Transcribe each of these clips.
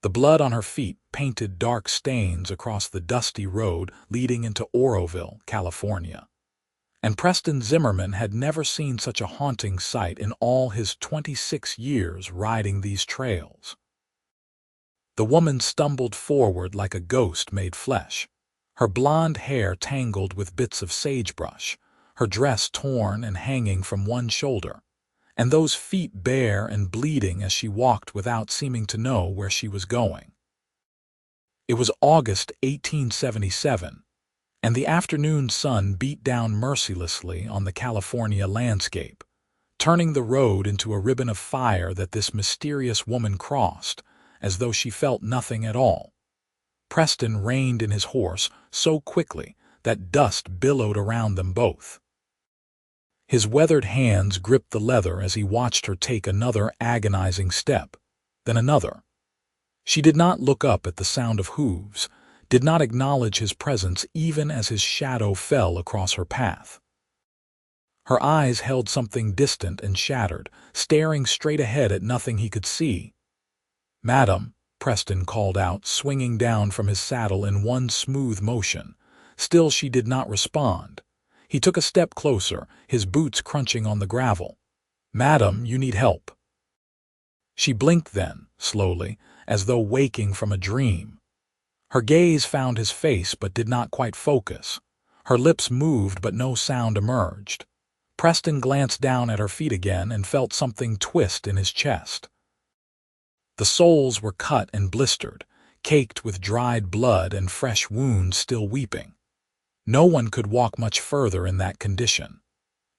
The blood on her feet painted dark stains across the dusty road leading into Oroville, California. And Preston Zimmerman had never seen such a haunting sight in all his 26 years riding these trails. The woman stumbled forward like a ghost made flesh, her blonde hair tangled with bits of sagebrush, her dress torn and hanging from one shoulder, and those feet bare and bleeding as she walked without seeming to know where she was going. It was August 1877, and the afternoon sun beat down mercilessly on the California landscape, turning the road into a ribbon of fire that this mysterious woman crossed, as though she felt nothing at all. Preston reined in his horse so quickly that dust billowed around them both. His weathered hands gripped the leather as he watched her take another agonizing step, then another. She did not look up at the sound of hooves, did not acknowledge his presence even as his shadow fell across her path. Her eyes held something distant and shattered, staring straight ahead at nothing he could see. "Madam," Preston called out, swinging down from his saddle in one smooth motion. Still she did not respond. He took a step closer, his boots crunching on the gravel. "Madam, you need help." She blinked then, slowly, as though waking from a dream. Her gaze found his face but did not quite focus. Her lips moved but no sound emerged. Preston glanced down at her feet again and felt something twist in his chest. The soles were cut and blistered, caked with dried blood and fresh wounds still weeping. No one could walk much further in that condition.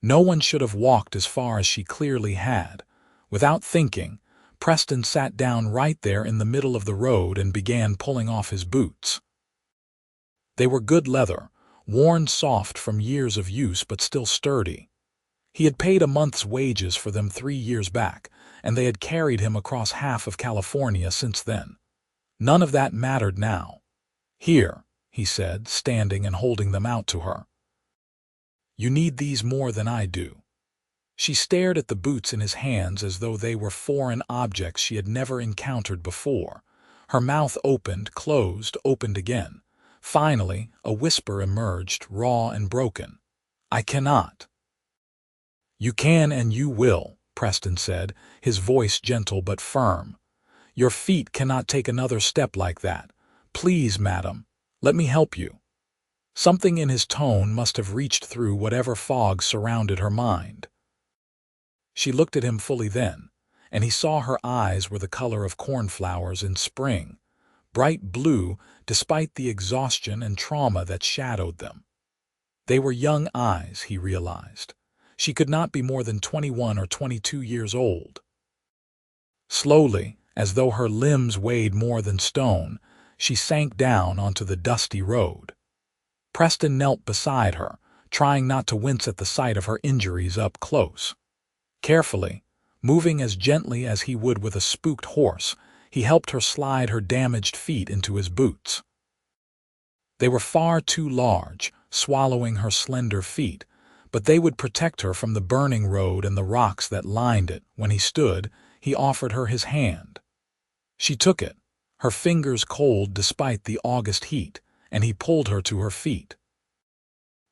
No one should have walked as far as she clearly had. Without thinking, Preston sat down right there in the middle of the road and began pulling off his boots. They were good leather, worn soft from years of use but still sturdy. He had paid a month's wages for them 3 years back, and they had carried him across half of California since then. None of that mattered now. "Here," he said, standing and holding them out to her. "You need these more than I do." She stared at the boots in his hands as though they were foreign objects she had never encountered before. Her mouth opened, closed, opened again. Finally, a whisper emerged, raw and broken. "I cannot." "You can and you will," Preston said, his voice gentle but firm. "Your feet cannot take another step like that. Please, madam, let me help you." Something in his tone must have reached through whatever fog surrounded her mind. She looked at him fully then, and he saw her eyes were the color of cornflowers in spring, bright blue despite the exhaustion and trauma that shadowed them. They were young eyes, he realized. She could not be more than 21 or 22 years old. Slowly, as though her limbs weighed more than stone, she sank down onto the dusty road. Preston knelt beside her, trying not to wince at the sight of her injuries up close. Carefully, moving as gently as he would with a spooked horse, he helped her slide her damaged feet into his boots. They were far too large, swallowing her slender feet, but they would protect her from the burning road and the rocks that lined it. When he stood, he offered her his hand. She took it, her fingers cold despite the August heat, and he pulled her to her feet.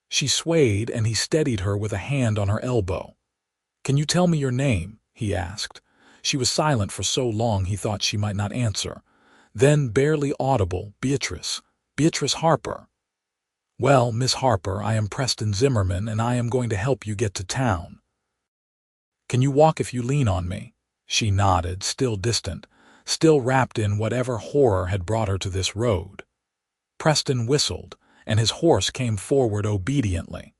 She swayed and he steadied her with a hand on her elbow. "Can you tell me your name?" he asked. She was silent for so long he thought she might not answer. Then, barely audible, "Beatrice Harper." "Well, Miss Harper, I am Preston Zimmerman, and I am going to help you get to town." "Can you walk if you lean on me?" She nodded, still distant, still wrapped in whatever horror had brought her to this road. Preston whistled, and his horse came forward obediently.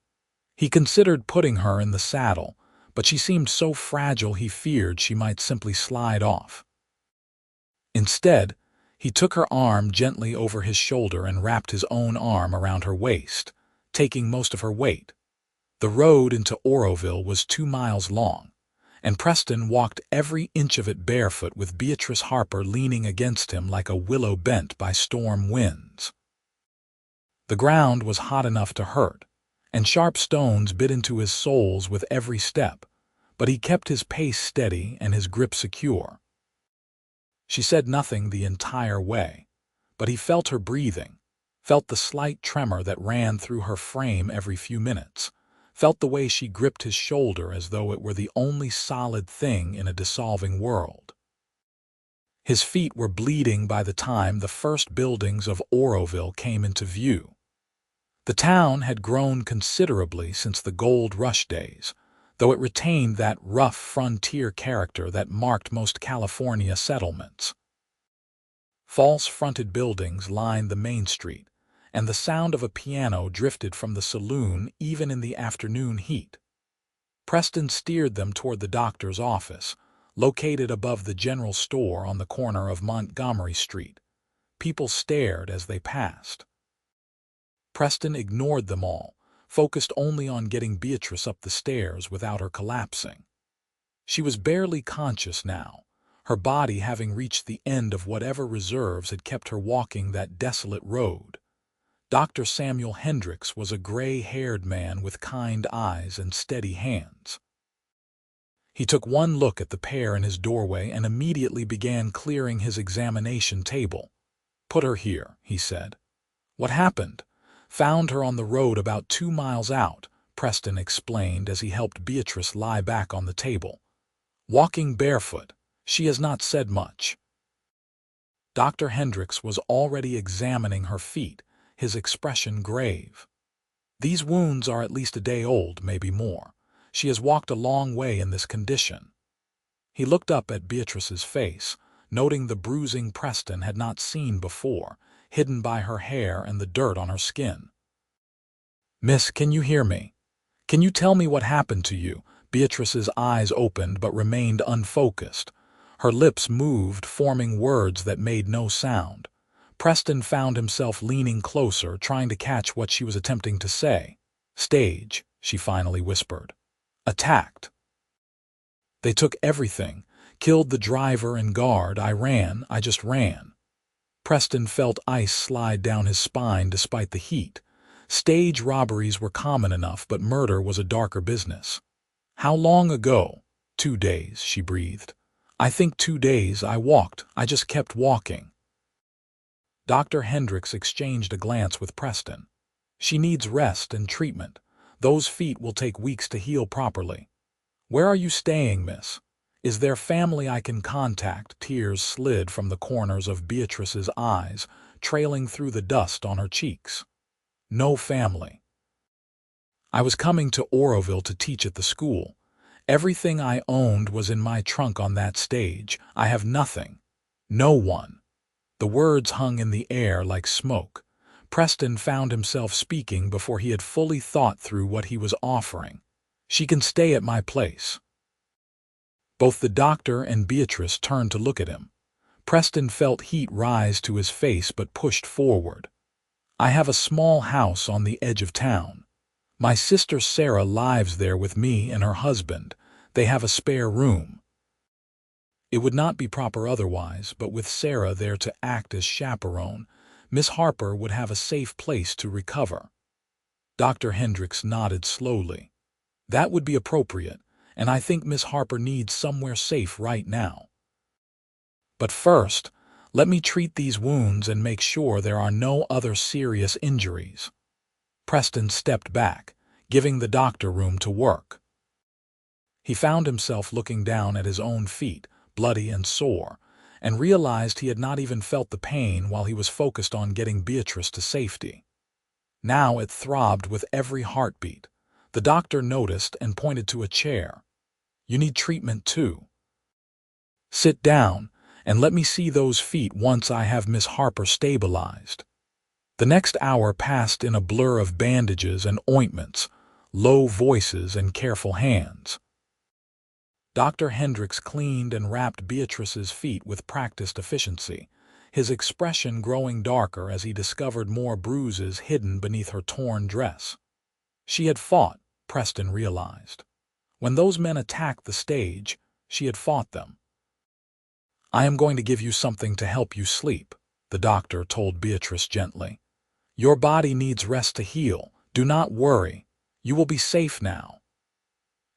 He considered putting her in the saddle, but she seemed so fragile he feared she might simply slide off. Instead, he took her arm gently over his shoulder and wrapped his own arm around her waist, taking most of her weight. The road into Oroville was 2 miles long, and Preston walked every inch of it barefoot with Beatrice Harper leaning against him like a willow bent by storm winds. The ground was hot enough to hurt, and sharp stones bit into his soles with every step, but he kept his pace steady and his grip secure. She said nothing the entire way, but he felt her breathing, felt the slight tremor that ran through her frame every few minutes, felt the way she gripped his shoulder as though it were the only solid thing in a dissolving world. His feet were bleeding by the time the first buildings of Oroville came into view. The town had grown considerably since the gold rush days, though it retained that rough frontier character that marked most California settlements. False-fronted buildings lined the main street, and the sound of a piano drifted from the saloon even in the afternoon heat. Preston steered them toward the doctor's office, located above the general store on the corner of Montgomery Street. People stared as they passed. Preston ignored them all, focused only on getting Beatrice up the stairs without her collapsing. She was barely conscious now, her body having reached the end of whatever reserves had kept her walking that desolate road. Dr. Samuel Hendricks was a gray-haired man with kind eyes and steady hands. He took one look at the pair in his doorway and immediately began clearing his examination table. "Put her here," he said. "What happened?" "Found her on the road about 2 miles out," Preston explained as he helped Beatrice lie back on the table. "Walking barefoot. She has not said much." Dr. Hendricks was already examining her feet, his expression grave. "These wounds are at least a day old, maybe more. She has walked a long way in this condition." He looked up at Beatrice's face, noting the bruising Preston had not seen before, hidden by her hair and the dirt on her skin. "Miss, can you hear me? Can you tell me what happened to you?" Beatrice's eyes opened but remained unfocused. Her lips moved, forming words that made no sound. Preston found himself leaning closer, trying to catch what she was attempting to say. "Stage," she finally whispered. "Attacked. They took everything, killed the driver and guard. I just ran." Preston felt ice slide down his spine despite the heat. Stage robberies were common enough, but murder was a darker business. "How long ago?" 2 days, she breathed. "I think 2 days. I just kept walking." Dr. Hendricks exchanged a glance with Preston. "She needs rest and treatment. Those feet will take weeks to heal properly. Where are you staying, miss? Is there family I can contact?" Tears slid from the corners of Beatrice's eyes, trailing through the dust on her cheeks. "No family. I was coming to Oroville to teach at the school. Everything I owned was in my trunk on that stage. I have nothing. No one." The words hung in the air like smoke. Preston found himself speaking before he had fully thought through what he was offering. "She can stay at my place." Both the doctor and Beatrice turned to look at him. Preston felt heat rise to his face but pushed forward. "I have a small house on the edge of town. My sister Sarah lives there with me and her husband. They have a spare room. It would not be proper otherwise, but with Sarah there to act as chaperone, Miss Harper would have a safe place to recover." Dr. Hendricks nodded slowly. "That would be appropriate, and I think Miss Harper needs somewhere safe right now. But first, let me treat these wounds and make sure there are no other serious injuries." Preston stepped back, giving the doctor room to work. He found himself looking down at his own feet, bloody and sore, and realized he had not even felt the pain while he was focused on getting Beatrice to safety. Now it throbbed with every heartbeat. The doctor noticed and pointed to a chair. "You need treatment too. Sit down, and let me see those feet once I have Miss Harper stabilized." The next hour passed in a blur of bandages and ointments, low voices and careful hands. Dr. Hendricks cleaned and wrapped Beatrice's feet with practiced efficiency, his expression growing darker as he discovered more bruises hidden beneath her torn dress. She had fought, Preston realized. When those men attacked the stage, she had fought them. "I am going to give you something to help you sleep," the doctor told Beatrice gently. "Your body needs rest to heal. Do not worry. You will be safe now."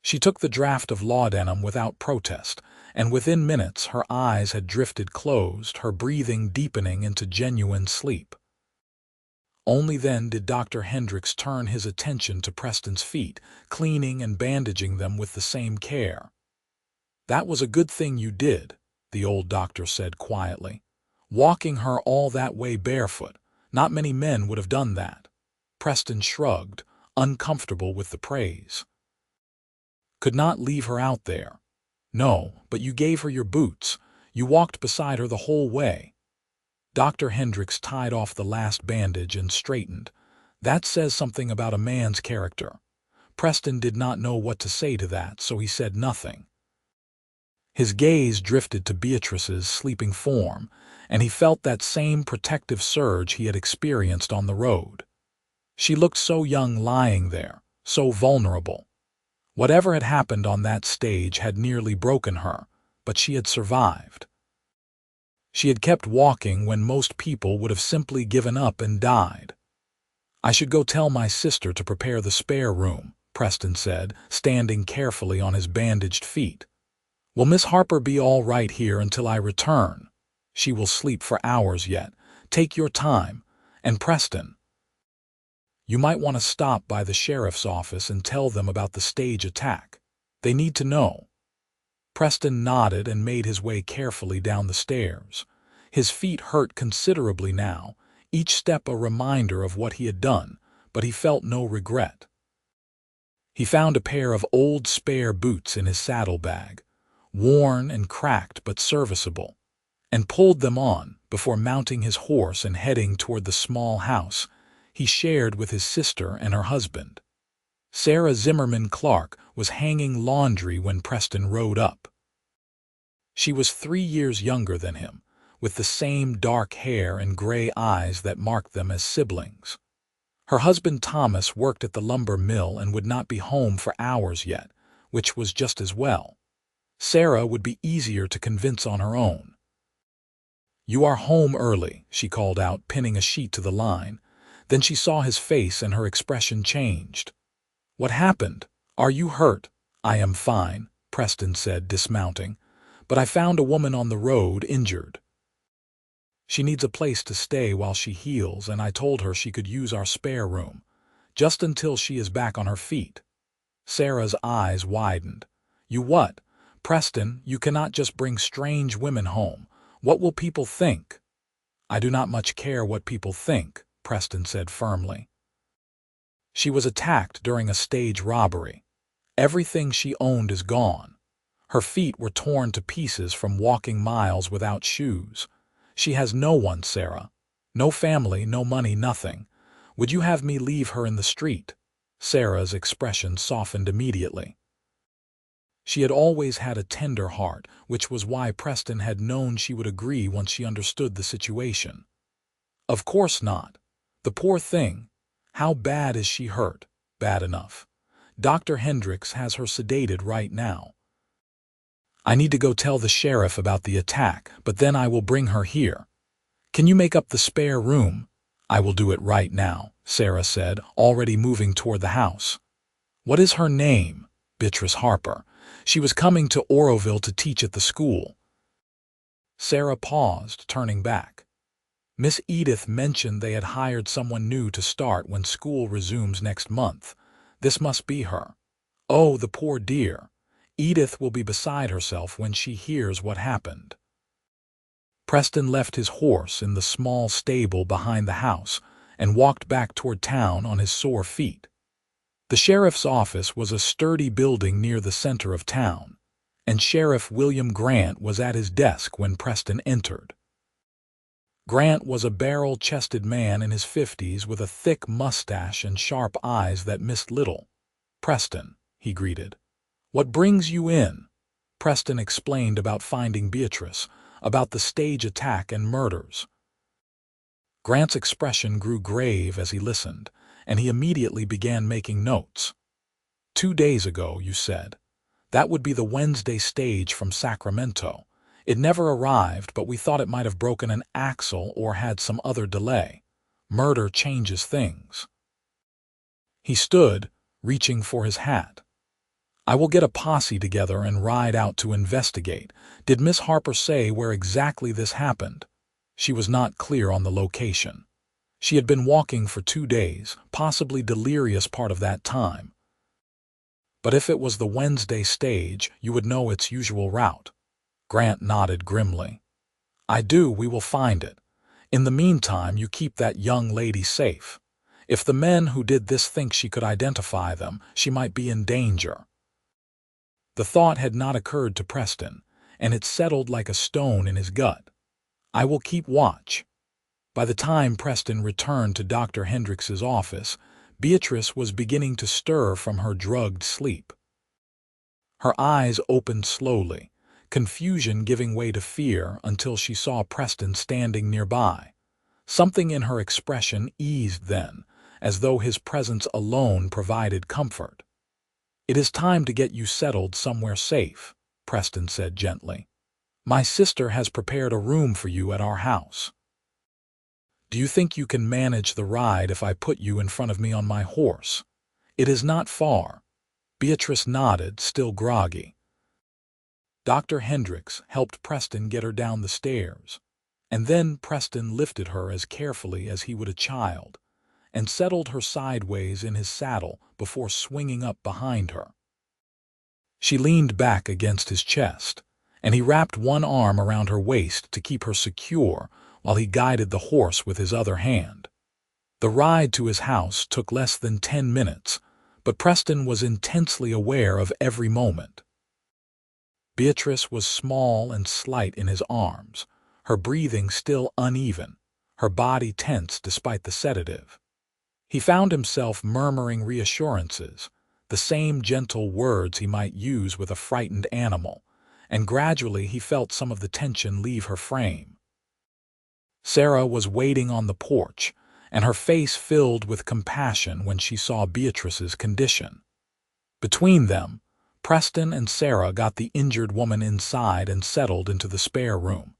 She took the draught of laudanum without protest, and within minutes her eyes had drifted closed, her breathing deepening into genuine sleep. Only then did Dr. Hendricks turn his attention to Preston's feet, cleaning and bandaging them with the same care. "That was a good thing you did," the old doctor said quietly. "Walking her all that way barefoot. Not many men would have done that." Preston shrugged, uncomfortable with the praise. "Could not leave her out there." "No, but you gave her your boots. You walked beside her the whole way." Dr. Hendricks tied off the last bandage and straightened. "That says something about a man's character." Preston did not know what to say to that, so he said nothing. His gaze drifted to Beatrice's sleeping form, and he felt that same protective surge he had experienced on the road. She looked so young lying there, so vulnerable. Whatever had happened on that stage had nearly broken her, but she had survived. She had kept walking when most people would have simply given up and died. "I should go tell my sister to prepare the spare room," Preston said, standing carefully on his bandaged feet. "Will Miss Harper be all right here until I return?" "She will sleep for hours yet. Take your time. And Preston, you might want to stop by the sheriff's office and tell them about the stage attack. They need to know." Preston nodded and made his way carefully down the stairs. His feet hurt considerably now, each step a reminder of what he had done, but he felt no regret. He found a pair of old spare boots in his saddlebag, worn and cracked but serviceable, and pulled them on before mounting his horse and heading toward the small house he shared with his sister and her husband. Sarah Zimmerman Clark was hanging laundry when Preston rode up. She was 3 years younger than him, with the same dark hair and gray eyes that marked them as siblings. Her husband Thomas worked at the lumber mill and would not be home for hours yet, which was just as well. Sarah would be easier to convince on her own. "You are home early," she called out, pinning a sheet to the line. Then she saw his face and her expression changed. "What happened? Are you hurt?" "I am fine," Preston said, dismounting. "But I found a woman on the road, injured. She needs a place to stay while she heals, and I told her she could use our spare room, just until she is back on her feet." Sarah's eyes widened. "You what? Preston, you cannot just bring strange women home. What will people think?" "I do not much care what people think," Preston said firmly. "She was attacked during a stage robbery. Everything she owned is gone. Her feet were torn to pieces from walking miles without shoes. She has no one, Sarah. No family, no money, nothing. Would you have me leave her in the street?" Sarah's expression softened immediately. She had always had a tender heart, which was why Preston had known she would agree once she understood the situation. "Of course not. The poor thing. How bad is she hurt?" "Bad enough. Dr. Hendricks has her sedated right now. I need to go tell the sheriff about the attack, but then I will bring her here. Can you make up the spare room?" "I will do it right now," Sarah said, already moving toward the house. "What is her name?" "Beatrice Harper. She was coming to Oroville to teach at the school." Sarah paused, turning back. "Miss Edith mentioned they had hired someone new to start when school resumes next month. This must be her. Oh, the poor dear. Edith will be beside herself when she hears what happened." Preston left his horse in the small stable behind the house and walked back toward town on his sore feet. The sheriff's office was a sturdy building near the center of town, and Sheriff William Grant was at his desk when Preston entered. Grant was a barrel-chested man in his 50s with a thick mustache and sharp eyes that missed little. "Preston," he greeted. "What brings you in?" Preston explained about finding Beatrice, about the stage attack and murders. Grant's expression grew grave as he listened, and he immediately began making notes. "2 days ago, you said. That would be the Wednesday stage from Sacramento. It never arrived, but we thought it might have broken an axle or had some other delay. Murder changes things." He stood, reaching for his hat. I will get a posse together and ride out to investigate. Did Miss Harper say where exactly this happened? She was not clear on the location. She had been walking for 2 days, possibly delirious part of that time. But if it was the Wednesday stage, you would know its usual route. Grant nodded grimly. I do, we will find it. In the meantime, you keep that young lady safe. If the men who did this think she could identify them, she might be in danger. The thought had not occurred to Preston, and it settled like a stone in his gut. I will keep watch. By the time Preston returned to Dr. Hendrix's office, Beatrice was beginning to stir from her drugged sleep. Her eyes opened slowly, confusion giving way to fear until she saw Preston standing nearby. Something in her expression eased then, as though his presence alone provided comfort. It is time to get you settled somewhere safe, Preston said gently. My sister has prepared a room for you at our house. Do you think you can manage the ride if I put you in front of me on my horse? It is not far. Beatrice nodded, still groggy. Dr. Hendrix helped Preston get her down the stairs, and then Preston lifted her as carefully as he would a child, and settled her sideways in his saddle before swinging up behind her. She leaned back against his chest, and he wrapped one arm around her waist to keep her secure while he guided the horse with his other hand. The ride to his house took less than 10 minutes, but Preston was intensely aware of every moment. Beatrice was small and slight in his arms, her breathing still uneven, her body tense despite the sedative. He found himself murmuring reassurances, the same gentle words he might use with a frightened animal, and gradually he felt some of the tension leave her frame. Sarah was waiting on the porch, and her face filled with compassion when she saw Beatrice's condition. Between them, Preston and Sarah got the injured woman inside and settled into the spare room.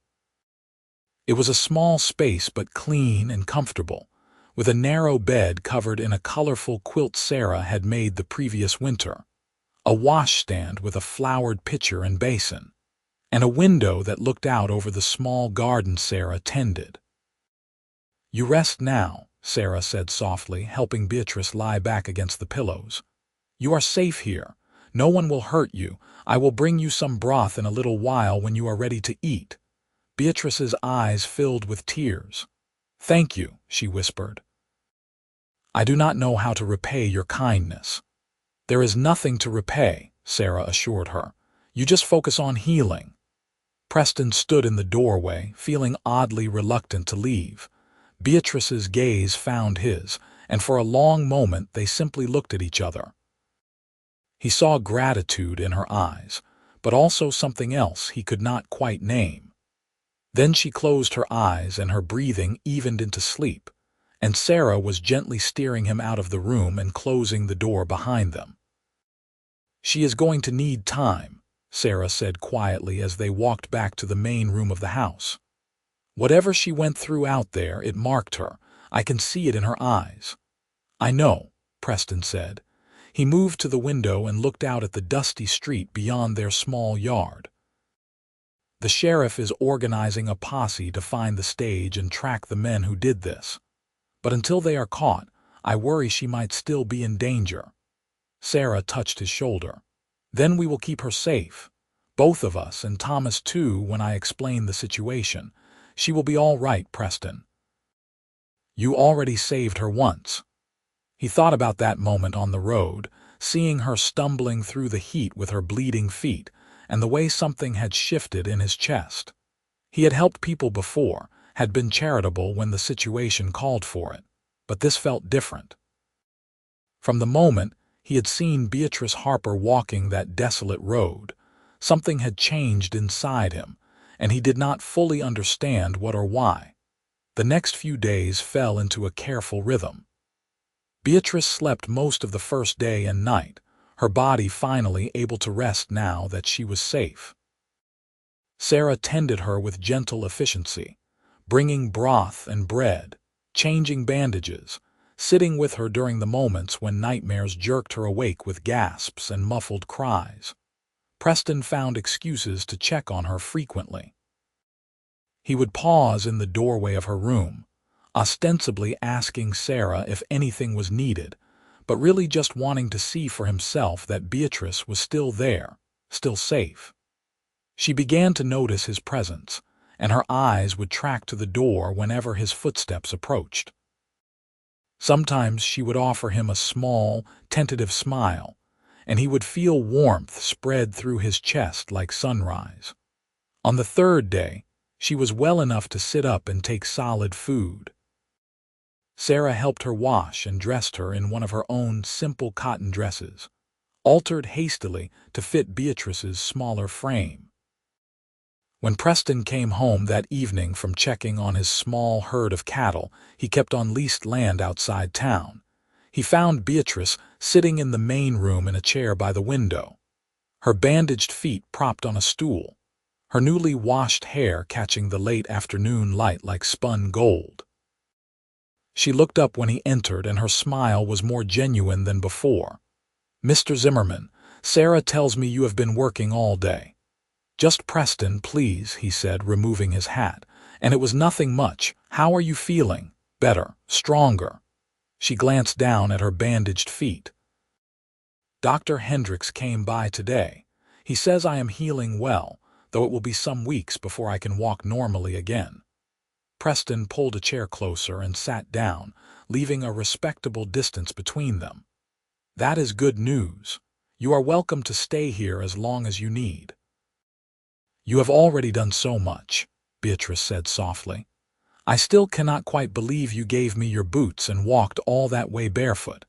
It was a small space but clean and comfortable, with a narrow bed covered in a colorful quilt Sarah had made the previous winter, a washstand with a flowered pitcher and basin, and a window that looked out over the small garden Sarah tended. You rest now, Sarah said softly, helping Beatrice lie back against the pillows. You are safe here. No one will hurt you. I will bring you some broth in a little while when you are ready to eat. Beatrice's eyes filled with tears. Thank you, she whispered. I do not know how to repay your kindness. There is nothing to repay, Sarah assured her. You just focus on healing. Preston stood in the doorway, feeling oddly reluctant to leave. Beatrice's gaze found his, and for a long moment they simply looked at each other. He saw gratitude in her eyes, but also something else he could not quite name. Then she closed her eyes and her breathing evened into sleep, and Sarah was gently steering him out of the room and closing the door behind them. She is going to need time, Sarah said quietly as they walked back to the main room of the house. Whatever she went through out there, it marked her. I can see it in her eyes. I know, Preston said. He moved to the window and looked out at the dusty street beyond their small yard. The sheriff is organizing a posse to find the stage and track the men who did this. But until they are caught, I worry she might still be in danger. Sarah touched his shoulder. Then we will keep her safe. Both of us, and Thomas too, when I explain the situation. She will be all right, Preston. You already saved her once. He thought about that moment on the road, seeing her stumbling through the heat with her bleeding feet, and the way something had shifted in his chest. He had helped people before, had been charitable when the situation called for it, but this felt different. From the moment he had seen Beatrice Harper walking that desolate road, something had changed inside him, and he did not fully understand what or why. The next few days fell into a careful rhythm. Beatrice slept most of the first day and night, her body finally able to rest now that she was safe. Sarah tended her with gentle efficiency, bringing broth and bread, changing bandages, sitting with her during the moments when nightmares jerked her awake with gasps and muffled cries. Preston found excuses to check on her frequently. He would pause in the doorway of her room, ostensibly asking Sarah if anything was needed, but really just wanting to see for himself that Beatrice was still there, still safe. She began to notice his presence, and her eyes would track to the door whenever his footsteps approached. Sometimes she would offer him a small, tentative smile, and he would feel warmth spread through his chest like sunrise. On the third day, she was well enough to sit up and take solid food. Sarah helped her wash and dressed her in one of her own simple cotton dresses, altered hastily to fit Beatrice's smaller frame. When Preston came home that evening from checking on his small herd of cattle he kept on leased land outside town, he found Beatrice sitting in the main room in a chair by the window, her bandaged feet propped on a stool, her newly washed hair catching the late afternoon light like spun gold. She looked up when he entered, and her smile was more genuine than before. "Mr. Zimmerman, Sarah tells me you have been working all day." "Just Preston, please," he said, removing his hat. "And it was nothing much. How are you feeling?" "Better, stronger." She glanced down at her bandaged feet. "Dr. Hendricks came by today. He says I am healing well, though it will be some weeks before I can walk normally again." Preston pulled a chair closer and sat down, leaving a respectable distance between them. "That is good news. You are welcome to stay here as long as you need." "You have already done so much," Beatrice said softly. "I still cannot quite believe you gave me your boots and walked all that way barefoot.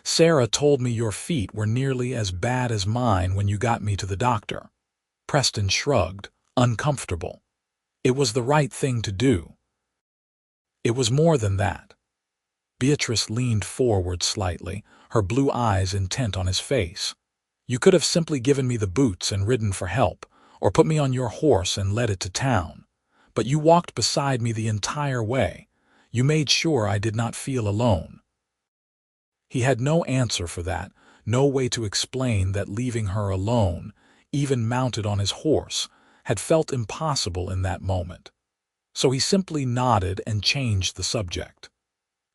Sarah told me your feet were nearly as bad as mine when you got me to the doctor." Preston shrugged, uncomfortable. It was the right thing to do. It was more than that. Beatrice leaned forward slightly, her blue eyes intent on his face. "You could have simply given me the boots and ridden for help, or put me on your horse and led it to town. But you walked beside me the entire way. You made sure I did not feel alone." He had no answer for that, no way to explain that leaving her alone, even mounted on his horse, had felt impossible in that moment. So he simply nodded and changed the subject.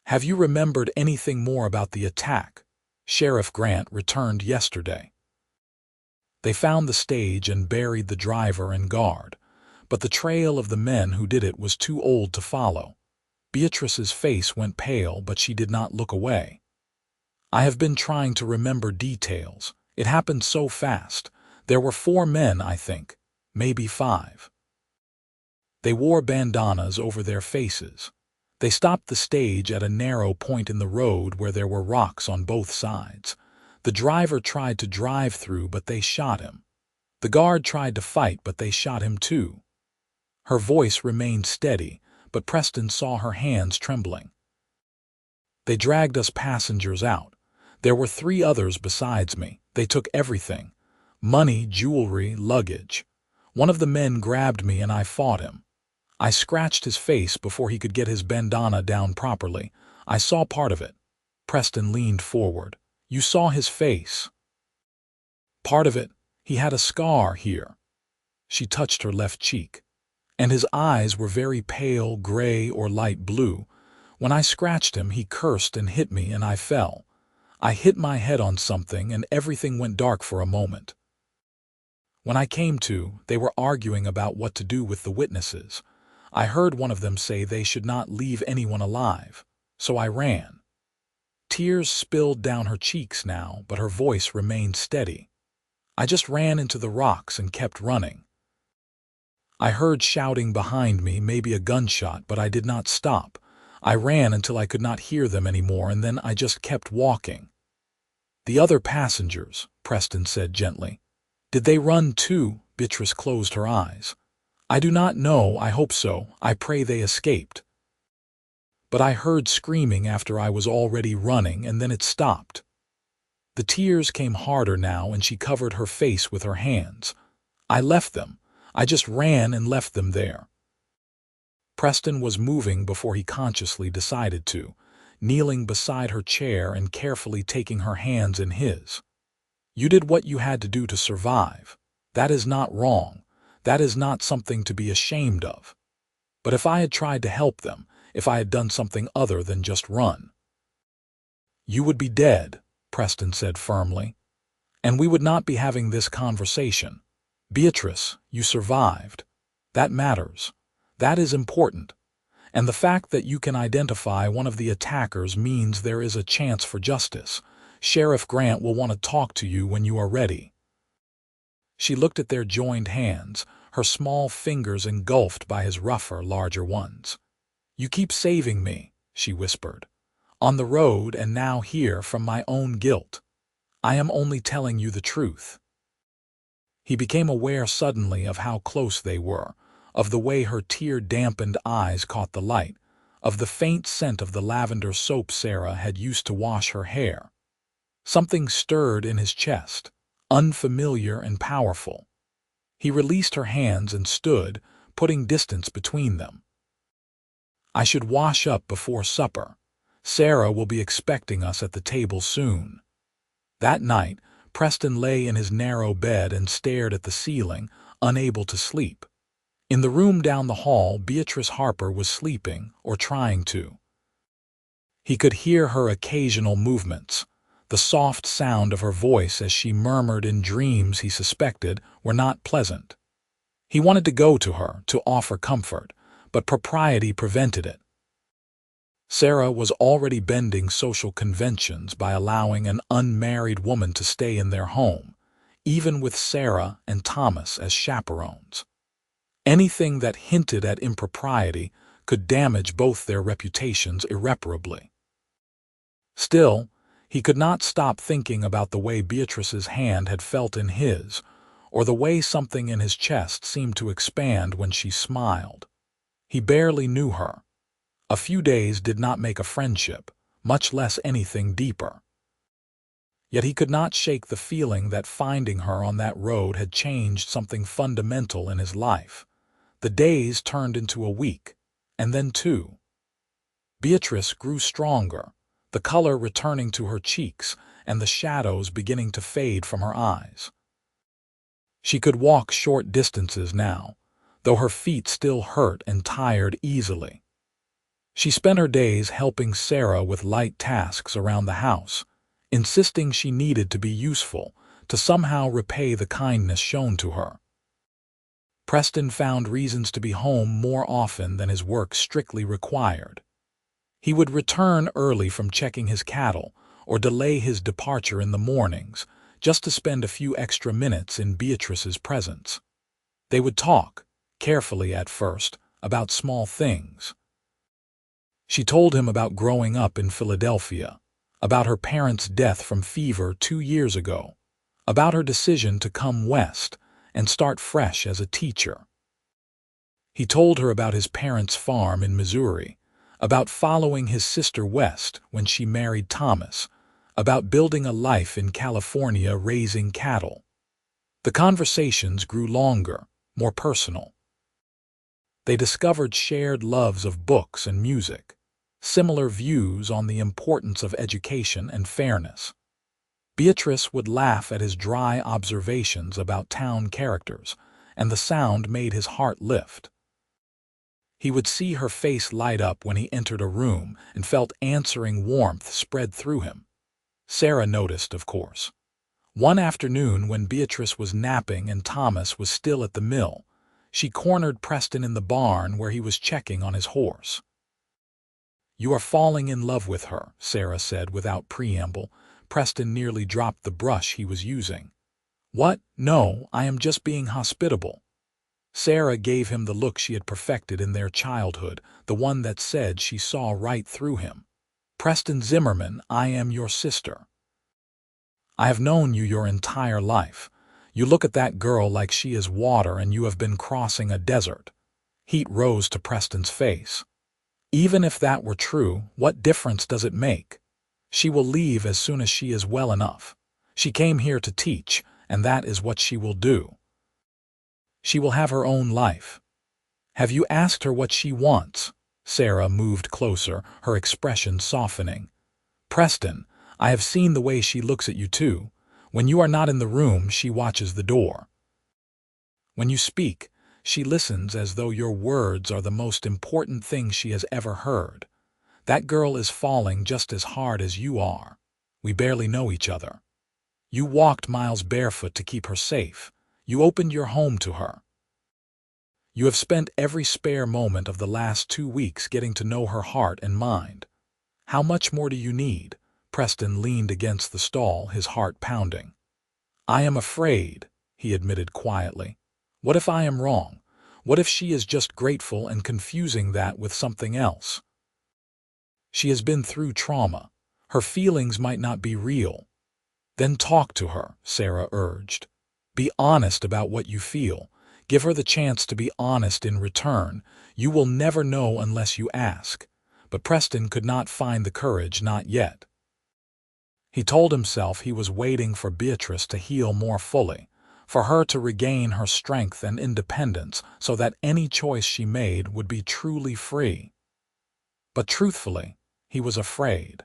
"Have you remembered anything more about the attack? Sheriff Grant returned yesterday." They found the stage and buried the driver and guard, but the trail of the men who did it was too old to follow. Beatrice's face went pale, but she did not look away. "I have been trying to remember details. It happened so fast. There were 4 men, I think, maybe 5. They wore bandanas over their faces. They stopped the stage at a narrow point in the road where there were rocks on both sides. The driver tried to drive through, but they shot him. The guard tried to fight, but they shot him too." Her voice remained steady, but Preston saw her hands trembling. "They dragged us passengers out. There were 3 others besides me. They took everything. Money, jewelry, luggage. One of the men grabbed me and I fought him. I scratched his face before he could get his bandana down properly. I saw part of it." Preston leaned forward. "You saw his face?" "Part of it. He had a scar here." She touched her left cheek. "And his eyes were very pale gray or light blue. When I scratched him, he cursed and hit me, and I fell. I hit my head on something, and everything went dark for a moment. When I came to, they were arguing about what to do with the witnesses. I heard one of them say they should not leave anyone alive, so I ran." Tears spilled down her cheeks now, but her voice remained steady. "I just ran into the rocks and kept running. I heard shouting behind me, maybe a gunshot, but I did not stop. I ran until I could not hear them anymore, and then I just kept walking." "The other passengers," Preston said gently. "Did they run too?" Beatrice closed her eyes. "I do not know. I hope so. I pray they escaped. But I heard screaming after I was already running, and then it stopped." The tears came harder now, and she covered her face with her hands. "I left them. I just ran and left them there." Preston was moving before he consciously decided to, kneeling beside her chair and carefully taking her hands in his. "You did what you had to do to survive. That is not wrong. That is not something to be ashamed of. But if I had tried to help them, if I had done something other than just run—" "You would be dead," Preston said firmly. "And we would not be having this conversation. Beatrice, you survived. That matters. That is important. And the fact that you can identify one of the attackers means there is a chance for justice. Sheriff Grant will want to talk to you when you are ready." She looked at their joined hands, her small fingers engulfed by his rougher, larger ones. "You keep saving me," she whispered. "On the road and now here from my own guilt. I am only telling you the truth." He became aware suddenly of how close they were, of the way her tear-dampened eyes caught the light, of the faint scent of the lavender soap Sarah had used to wash her hair. Something stirred in his chest, unfamiliar and powerful. He released her hands and stood, putting distance between them. "I should wash up before supper. Sarah will be expecting us at the table soon." That night, Preston lay in his narrow bed and stared at the ceiling, unable to sleep. In the room down the hall, Beatrice Harper was sleeping, or trying to. He could hear her occasional movements, the soft sound of her voice as she murmured in dreams he suspected were not pleasant. He wanted to go to her, to offer comfort, but propriety prevented it. Sarah was already bending social conventions by allowing an unmarried woman to stay in their home, even with Sarah and Thomas as chaperones. Anything that hinted at impropriety could damage both their reputations irreparably. Still, he could not stop thinking about the way Beatrice's hand had felt in his, or the way something in his chest seemed to expand when she smiled. He barely knew her. A few days did not make a friendship, much less anything deeper. Yet he could not shake the feeling that finding her on that road had changed something fundamental in his life. The days turned into a week, and then two. Beatrice grew stronger, the color returning to her cheeks and the shadows beginning to fade from her eyes. She could walk short distances now, though her feet still hurt and tired easily. She spent her days helping Sarah with light tasks around the house, insisting she needed to be useful, to somehow repay the kindness shown to her. Preston found reasons to be home more often than his work strictly required. He would return early from checking his cattle, or delay his departure in the mornings, just to spend a few extra minutes in Beatrice's presence. They would talk, carefully at first, about small things. She told him about growing up in Philadelphia, about her parents' death from fever 2 years ago, about her decision to come west and start fresh as a teacher. He told her about his parents' farm in Missouri, about following his sister west when she married Thomas, about building a life in California raising cattle. The conversations grew longer, more personal. They discovered shared loves of books and music, similar views on the importance of education and fairness. Beatrice would laugh at his dry observations about town characters, and the sound made his heart lift. He would see her face light up when he entered a room and felt answering warmth spread through him. Sarah noticed, of course. One afternoon when Beatrice was napping and Thomas was still at the mill, she cornered Preston in the barn where he was checking on his horse. "You are falling in love with her," Sarah said without preamble. Preston nearly dropped the brush he was using. "What? No, I am just being hospitable." Sarah gave him the look she had perfected in their childhood, the one that said she saw right through him. "Preston Zimmerman, I am your sister. I have known you your entire life. You look at that girl like she is water and you have been crossing a desert." Heat rose to Preston's face. "Even if that were true, what difference does it make? She will leave as soon as she is well enough. She came here to teach, and that is what she will do. She will have her own life." "Have you asked her what she wants?" Sarah moved closer, her expression softening. Preston, I have seen the way she looks at you too. When you are not in the room, she watches the door. When you speak, she listens as though your words are the most important thing she has ever heard. That girl is falling just as hard as you are. We barely know each other. You walked miles barefoot to keep her safe. You opened your home to her. You have spent every spare moment of the last 2 weeks getting to know her heart and mind. How much more do you need? Preston leaned against the stall, his heart pounding. I am afraid, he admitted quietly. What if I am wrong? What if she is just grateful and confusing that with something else? She has been through trauma. Her feelings might not be real. Then talk to her, Sarah urged. Be honest about what you feel. Give her the chance to be honest in return. You will never know unless you ask. But Preston could not find the courage, not yet. He told himself he was waiting for Beatrice to heal more fully, for her to regain her strength and independence so that any choice she made would be truly free. But truthfully, he was afraid.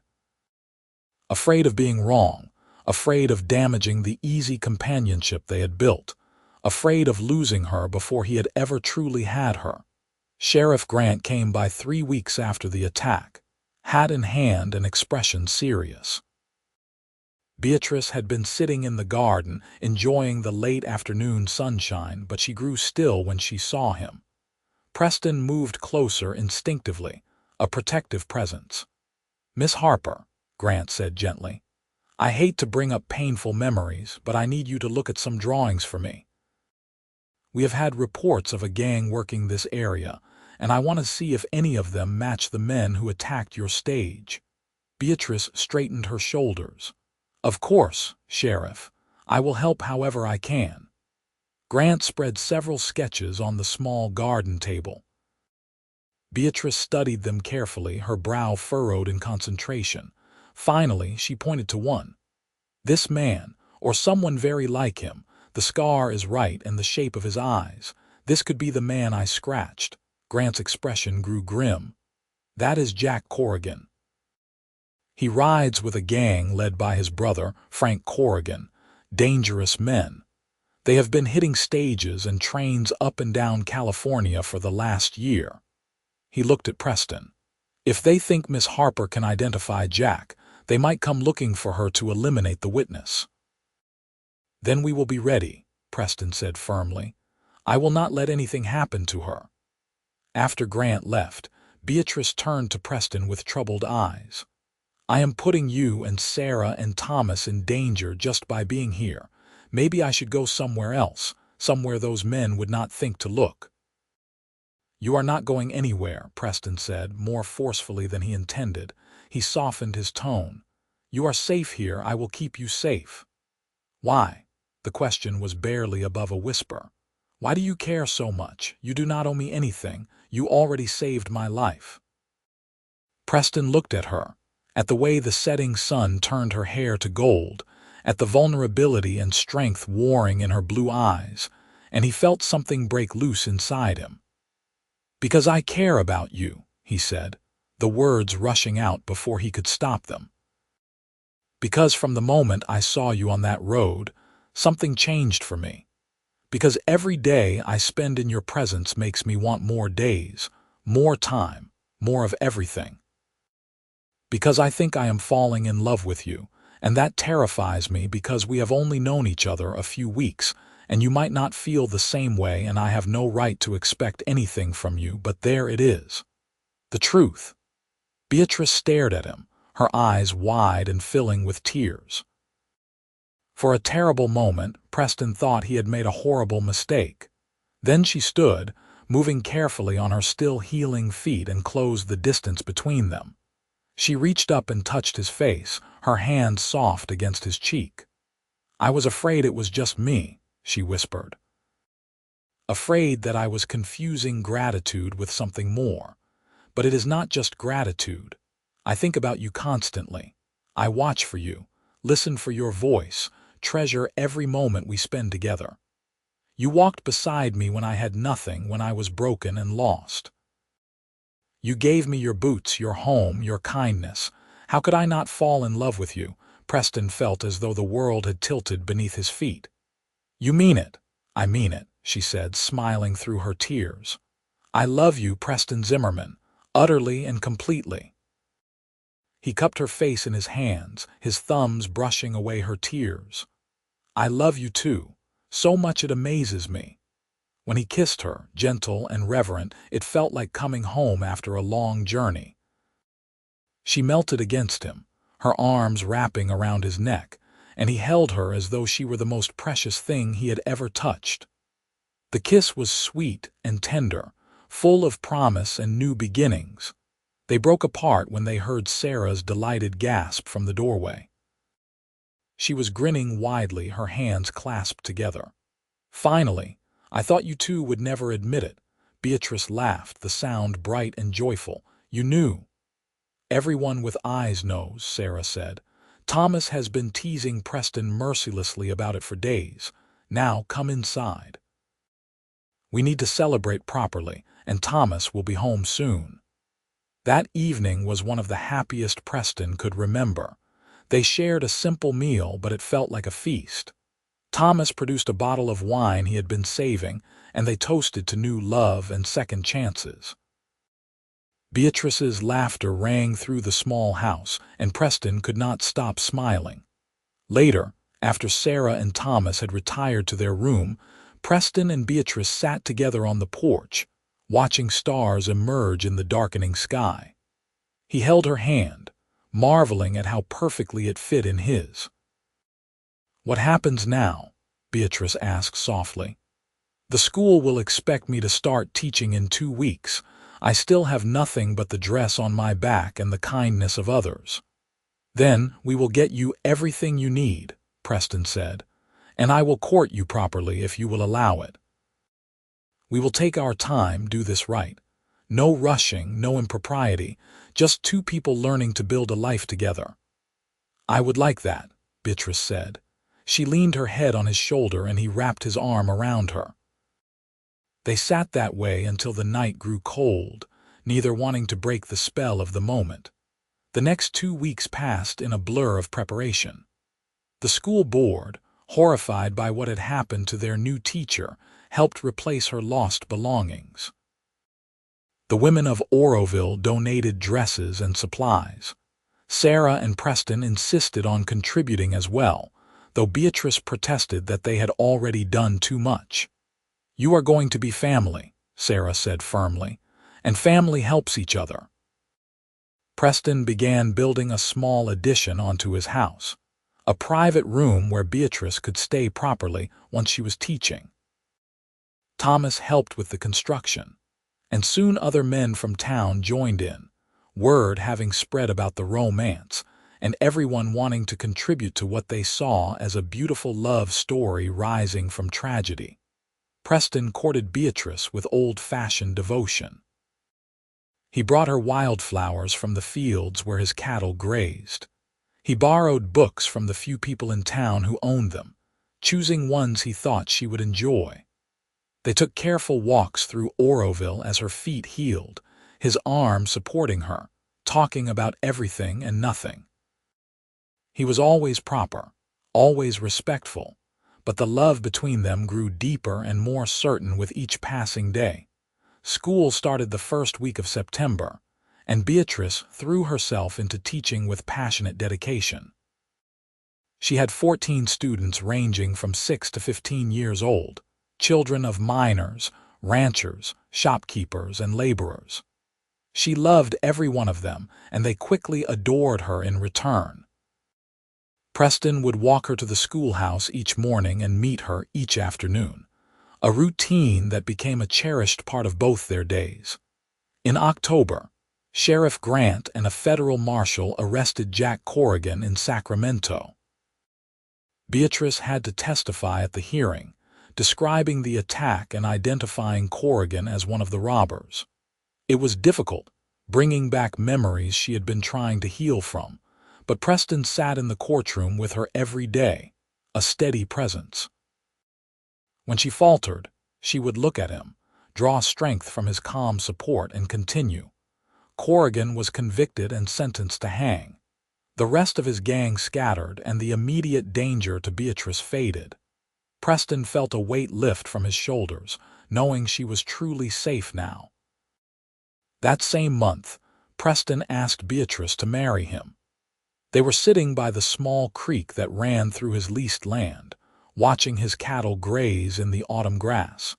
Afraid of being wrong, afraid of damaging the easy companionship they had built, afraid of losing her before he had ever truly had her. Sheriff Grant came by 3 weeks after the attack, hat in hand and expression serious. Beatrice had been sitting in the garden, enjoying the late afternoon sunshine, but she grew still when she saw him. Preston moved closer instinctively, a protective presence. Miss Harper, Grant said gently, I hate to bring up painful memories, but I need you to look at some drawings for me. We have had reports of a gang working this area, and I want to see if any of them match the men who attacked your stage. Beatrice straightened her shoulders. Of course, Sheriff. I will help however I can. Grant spread several sketches on the small garden table. Beatrice studied them carefully, her brow furrowed in concentration. Finally, she pointed to one. This man, or someone very like him, the scar is right and the shape of his eyes. This could be the man I scratched. Grant's expression grew grim. That is Jack Corrigan. He rides with a gang led by his brother, Frank Corrigan. Dangerous men. They have been hitting stages and trains up and down California for the last year. He looked at Preston. If they think Miss Harper can identify Jack, they might come looking for her to eliminate the witness. Then we will be ready, Preston said firmly. I will not let anything happen to her. After Grant left, Beatrice turned to Preston with troubled eyes. I am putting you and Sarah and Thomas in danger just by being here. Maybe I should go somewhere else, somewhere those men would not think to look. You are not going anywhere, Preston said, more forcefully than he intended. He softened his tone. You are safe here. I will keep you safe. Why? The question was barely above a whisper. Why do you care so much? You do not owe me anything. You already saved my life. Preston looked at her, at the way the setting sun turned her hair to gold, at the vulnerability and strength warring in her blue eyes, and he felt something break loose inside him. Because I care about you, he said, the words rushing out before he could stop them. Because from the moment I saw you on that road, something changed for me. Because every day I spend in your presence makes me want more days, more time, more of everything. Because I think I am falling in love with you, and that terrifies me because we have only known each other a few weeks, and you might not feel the same way, and I have no right to expect anything from you, but there it is. The truth. Beatrice stared at him, her eyes wide and filling with tears. For a terrible moment, Preston thought he had made a horrible mistake. Then she stood, moving carefully on her still healing feet, and closed the distance between them. She reached up and touched his face, her hand soft against his cheek. I was afraid it was just me, she whispered. Afraid that I was confusing gratitude with something more. But it is not just gratitude. I think about you constantly. I watch for you, listen for your voice, treasure every moment we spend together. You walked beside me when I had nothing, when I was broken and lost. You gave me your boots, your home, your kindness. How could I not fall in love with you? Preston felt as though the world had tilted beneath his feet. You mean it. I mean it, she said, smiling through her tears. I love you, Preston Zimmerman, utterly and completely. He cupped her face in his hands, his thumbs brushing away her tears. I love you too. So much it amazes me. When he kissed her, gentle and reverent, it felt like coming home after a long journey. She melted against him, her arms wrapping around his neck, and he held her as though she were the most precious thing he had ever touched. The kiss was sweet and tender, full of promise and new beginnings. They broke apart when they heard Sarah's delighted gasp from the doorway. She was grinning widely, her hands clasped together. Finally, I thought you two would never admit it. Beatrice laughed, the sound bright and joyful. You knew. Everyone with eyes knows, Sarah said. Thomas has been teasing Preston mercilessly about it for days. Now come inside. We need to celebrate properly, and Thomas will be home soon. That evening was one of the happiest Preston could remember. They shared a simple meal, but it felt like a feast. Thomas produced a bottle of wine he had been saving, and they toasted to new love and second chances. Beatrice's laughter rang through the small house, and Preston could not stop smiling. Later, after Sarah and Thomas had retired to their room, Preston and Beatrice sat together on the porch, watching stars emerge in the darkening sky. He held her hand, marveling at how perfectly it fit in his. What happens now? Beatrice asked softly. The school will expect me to start teaching in 2 weeks. I still have nothing but the dress on my back and the kindness of others. Then we will get you everything you need, Preston said, and I will court you properly if you will allow it. We will take our time, do this right. No rushing, no impropriety, just 2 people learning to build a life together. I would like that, Beatrice said. She leaned her head on his shoulder and he wrapped his arm around her. They sat that way until the night grew cold, neither wanting to break the spell of the moment. The next 2 weeks passed in a blur of preparation. The school board, horrified by what had happened to their new teacher, helped replace her lost belongings. The women of Oroville donated dresses and supplies. Sarah and Preston insisted on contributing as well, though Beatrice protested that they had already done too much. You are going to be family, Sarah said firmly, and family helps each other. Preston began building a small addition onto his house, a private room where Beatrice could stay properly once she was teaching. Thomas helped with the construction, and soon other men from town joined in, word having spread about the romance, and everyone wanting to contribute to what they saw as a beautiful love story rising from tragedy. Preston courted Beatrice with old-fashioned devotion. He brought her wildflowers from the fields where his cattle grazed. He borrowed books from the few people in town who owned them, choosing ones he thought she would enjoy. They took careful walks through Oroville as her feet healed, his arm supporting her, talking about everything and nothing. He was always proper, always respectful, but the love between them grew deeper and more certain with each passing day. School started the first week of September, and Beatrice threw herself into teaching with passionate dedication. She had 14 students ranging from 6 to 15 years old, children of miners, ranchers, shopkeepers, and laborers. She loved every one of them, and they quickly adored her in return. Preston would walk her to the schoolhouse each morning and meet her each afternoon, a routine that became a cherished part of both their days. In October, Sheriff Grant and a federal marshal arrested Jack Corrigan in Sacramento. Beatrice had to testify at the hearing, describing the attack and identifying Corrigan as one of the robbers. It was difficult, bringing back memories she had been trying to heal from, but Preston sat in the courtroom with her every day, a steady presence. When she faltered, she would look at him, draw strength from his calm support, and continue. Corrigan was convicted and sentenced to hang. The rest of his gang scattered, and the immediate danger to Beatrice faded. Preston felt a weight lift from his shoulders, knowing she was truly safe now. That same month, Preston asked Beatrice to marry him. They were sitting by the small creek that ran through his leased land, watching his cattle graze in the autumn grass.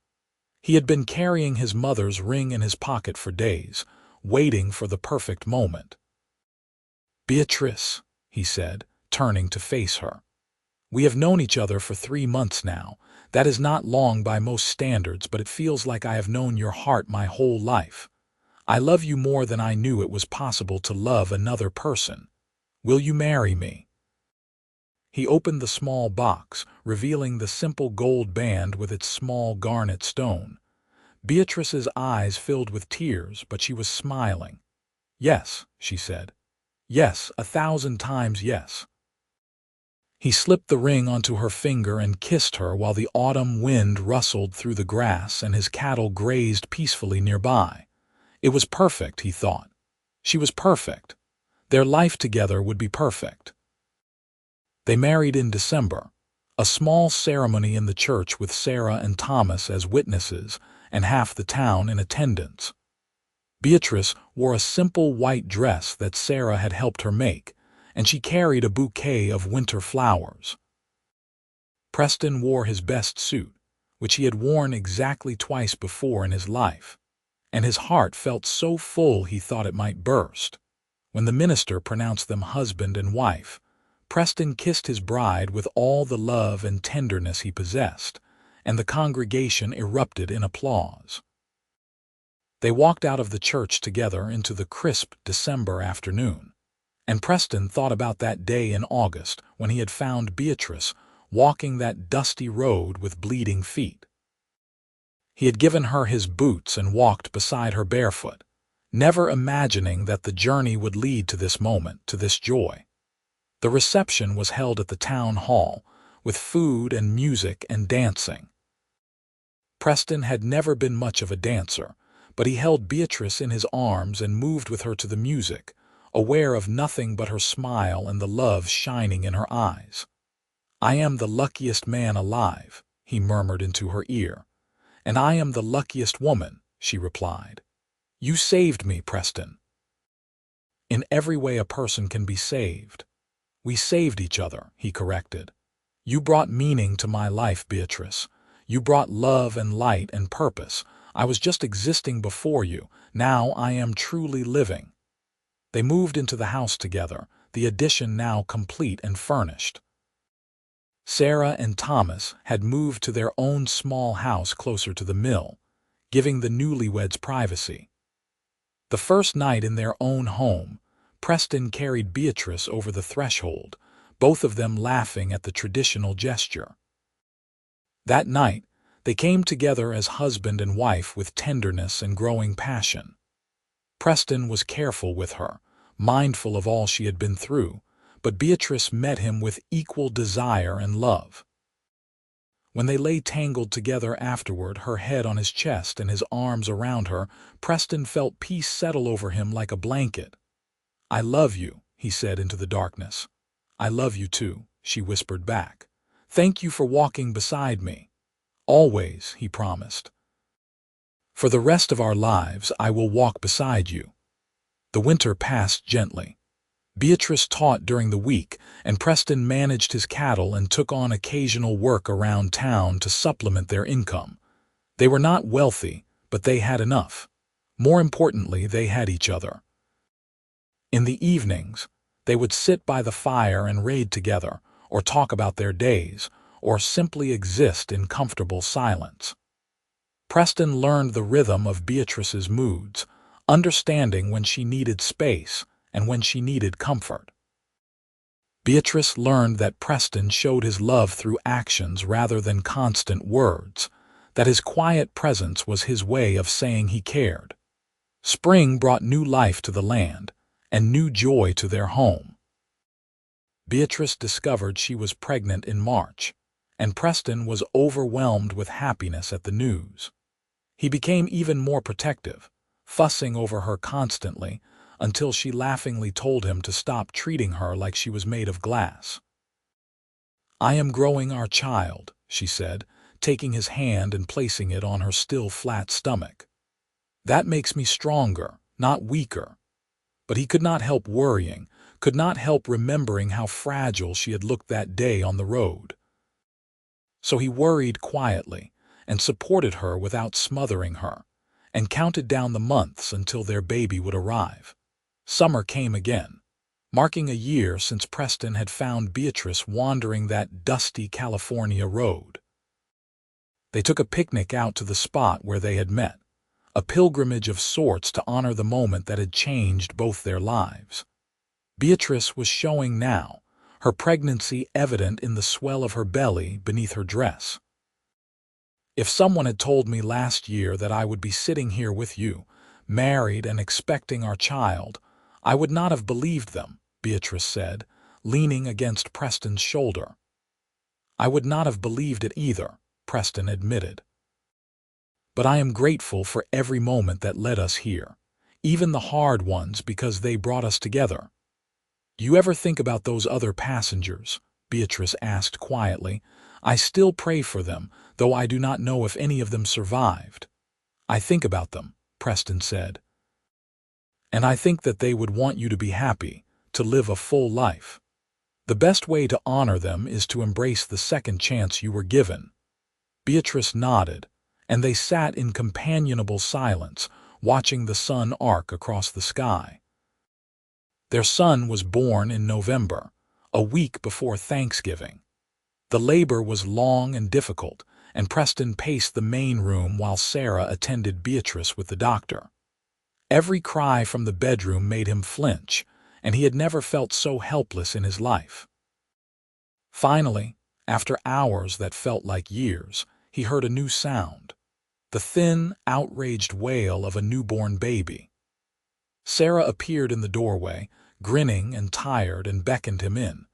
He had been carrying his mother's ring in his pocket for days, waiting for the perfect moment. "Beatrice," he said, turning to face her. "We have known each other for 3 months now. That is not long by most standards, but it feels like I have known your heart my whole life. I love you more than I knew it was possible to love another person. Will you marry me?" He opened the small box, revealing the simple gold band with its small garnet stone. Beatrice's eyes filled with tears, but she was smiling. "Yes," she said. "Yes, 1,000 times yes." He slipped the ring onto her finger and kissed her while the autumn wind rustled through the grass and his cattle grazed peacefully nearby. It was perfect, he thought. She was perfect. Their life together would be perfect. They married in December, a small ceremony in the church with Sarah and Thomas as witnesses and half the town in attendance. Beatrice wore a simple white dress that Sarah had helped her make, and she carried a bouquet of winter flowers. Preston wore his best suit, which he had worn exactly twice before in his life, and his heart felt so full he thought it might burst. When the minister pronounced them husband and wife, Preston kissed his bride with all the love and tenderness he possessed, and the congregation erupted in applause. They walked out of the church together into the crisp December afternoon, and Preston thought about that day in August when he had found Beatrice walking that dusty road with bleeding feet. He had given her his boots and walked beside her barefoot, never imagining that the journey would lead to this moment, to this joy. The reception was held at the town hall, with food and music and dancing. Preston had never been much of a dancer, but he held Beatrice in his arms and moved with her to the music, aware of nothing but her smile and the love shining in her eyes. "I am the luckiest man alive," he murmured into her ear. "And I am the luckiest woman," she replied. "You saved me, Preston." "In every way a person can be saved." "We saved each other," he corrected. "You brought meaning to my life, Beatrice. You brought love and light and purpose. I was just existing before you. Now I am truly living." They moved into the house together, the addition now complete and furnished. Sarah and Thomas had moved to their own small house closer to the mill, giving the newlyweds privacy. The first night in their own home, Preston carried Beatrice over the threshold, both of them laughing at the traditional gesture. That night, they came together as husband and wife with tenderness and growing passion. Preston was careful with her, mindful of all she had been through, but Beatrice met him with equal desire and love. When they lay tangled together afterward, her head on his chest and his arms around her, Preston felt peace settle over him like a blanket. "I love you," he said into the darkness. "I love you too," she whispered back. "Thank you for walking beside me." "Always," he promised. "For the rest of our lives, I will walk beside you." The winter passed gently. Beatrice taught during the week, and Preston managed his cattle and took on occasional work around town to supplement their income. They were not wealthy, but they had enough. More importantly, they had each other. In the evenings, they would sit by the fire and raid together, or talk about their days, or simply exist in comfortable silence. Preston learned the rhythm of Beatrice's moods, understanding when she needed space and when she needed comfort. Beatrice learned that Preston showed his love through actions rather than constant words, that his quiet presence was his way of saying he cared. Spring brought new life to the land and new joy to their home. Beatrice discovered she was pregnant in March, and Preston was overwhelmed with happiness at the news. He became even more protective, fussing over her constantly until she laughingly told him to stop treating her like she was made of glass. "I am growing our child," she said, taking his hand and placing it on her still flat stomach. "That makes me stronger, not weaker." But he could not help worrying, could not help remembering how fragile she had looked that day on the road. So he worried quietly and supported her without smothering her, and counted down the months until their baby would arrive. Summer came again, marking a year since Preston had found Beatrice wandering that dusty California road. They took a picnic out to the spot where they had met, a pilgrimage of sorts to honor the moment that had changed both their lives. Beatrice was showing now, her pregnancy evident in the swell of her belly beneath her dress. "If someone had told me last year that I would be sitting here with you, married and expecting our child, I would not have believed them," Beatrice said, leaning against Preston's shoulder. "I would not have believed it either," Preston admitted. "But I am grateful for every moment that led us here, even the hard ones, because they brought us together." "Do you ever think about those other passengers?" Beatrice asked quietly. "I still pray for them, though I do not know if any of them survived." "I think about them," Preston said. "And I think that they would want you to be happy, to live a full life. The best way to honor them is to embrace the second chance you were given." Beatrice nodded, and they sat in companionable silence, watching the sun arc across the sky. Their son was born in November, a week before Thanksgiving. The labor was long and difficult, and Preston paced the main room while Sarah attended Beatrice with the doctor. Every cry from the bedroom made him flinch, and he had never felt so helpless in his life. Finally, after hours that felt like years, he heard a new sound, the thin, outraged wail of a newborn baby. Sarah appeared in the doorway, grinning and tired, and beckoned him in.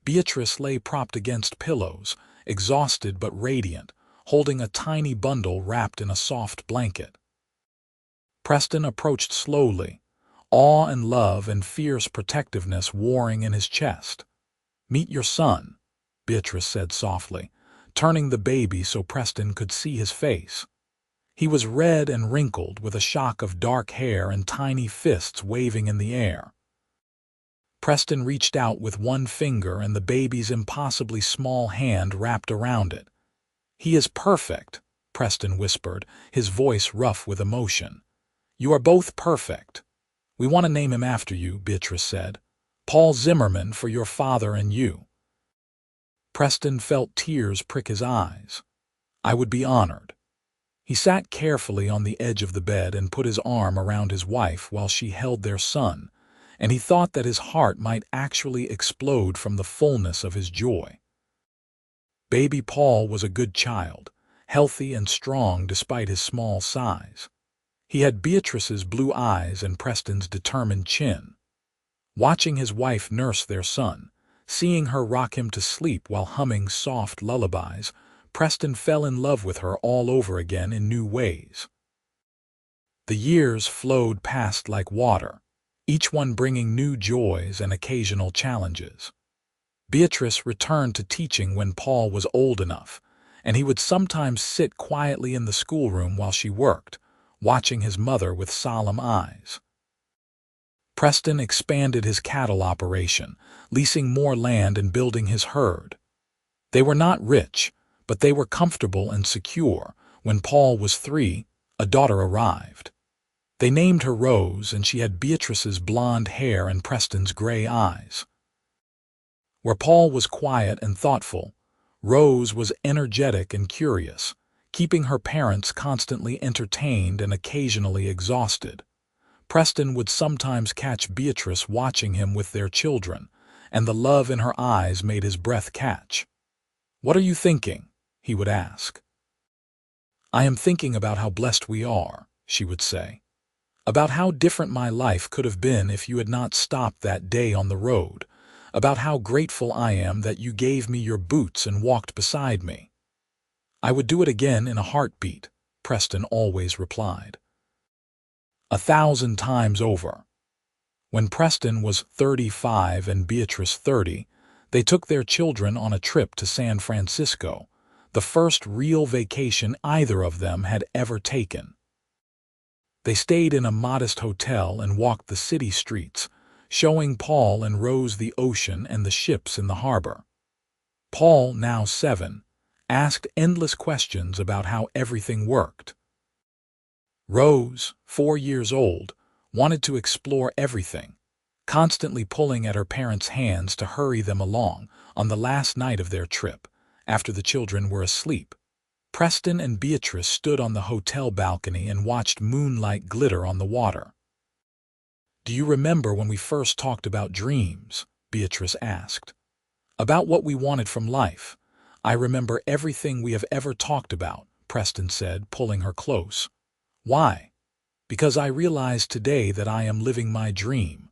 Beatrice lay propped against pillows, exhausted but radiant, holding a tiny bundle wrapped in a soft blanket. Preston approached slowly, awe and love and fierce protectiveness warring in his chest. "Meet your son," Beatrice said softly, turning the baby so Preston could see his face. He was red and wrinkled, with a shock of dark hair and tiny fists waving in the air. Preston reached out with one finger, and the baby's impossibly small hand wrapped around it. "He is perfect," Preston whispered, his voice rough with emotion. "You are both perfect. We want to name him after you," Beatrice said. "Paul Zimmerman, for your father and you." Preston felt tears prick his eyes. "I would be honored." He sat carefully on the edge of the bed and put his arm around his wife while she held their son, and he thought that his heart might actually explode from the fullness of his joy. Baby Paul was a good child, healthy and strong despite his small size. He had Beatrice's blue eyes and Preston's determined chin. Watching his wife nurse their son, seeing her rock him to sleep while humming soft lullabies, Preston fell in love with her all over again in new ways. The years flowed past like water, each one bringing new joys and occasional challenges. Beatrice returned to teaching when Paul was old enough, and he would sometimes sit quietly in the schoolroom while she worked, watching his mother with solemn eyes. Preston expanded his cattle operation, leasing more land and building his herd. They were not rich, but they were comfortable and secure. When Paul was 3, a daughter arrived. They named her Rose, and she had Beatrice's blonde hair and Preston's gray eyes. Where Paul was quiet and thoughtful, Rose was energetic and curious, keeping her parents constantly entertained and occasionally exhausted. Preston would sometimes catch Beatrice watching him with their children, and the love in her eyes made his breath catch. "What are you thinking?" he would ask. "I am thinking about how blessed we are," she would say. "About how different my life could have been if you had not stopped that day on the road. About how grateful I am that you gave me your boots and walked beside me." "I would do it again in a heartbeat," Preston always replied. 1,000 times over. When Preston was 35 and Beatrice 30, they took their children on a trip to San Francisco, the first real vacation either of them had ever taken. They stayed in a modest hotel and walked the city streets, showing Paul and Rose the ocean and the ships in the harbor. Paul, now 7, asked endless questions about how everything worked. Rose, 4 years old, wanted to explore everything, constantly pulling at her parents' hands to hurry them along on the last night of their trip, after the children were asleep. Preston and Beatrice stood on the hotel balcony and watched moonlight glitter on the water. "Do you remember when we first talked about dreams?" Beatrice asked. "About what we wanted from life. I remember everything we have ever talked about," Preston said, pulling her close. "Why?" "Because I realize today that I am living my dream.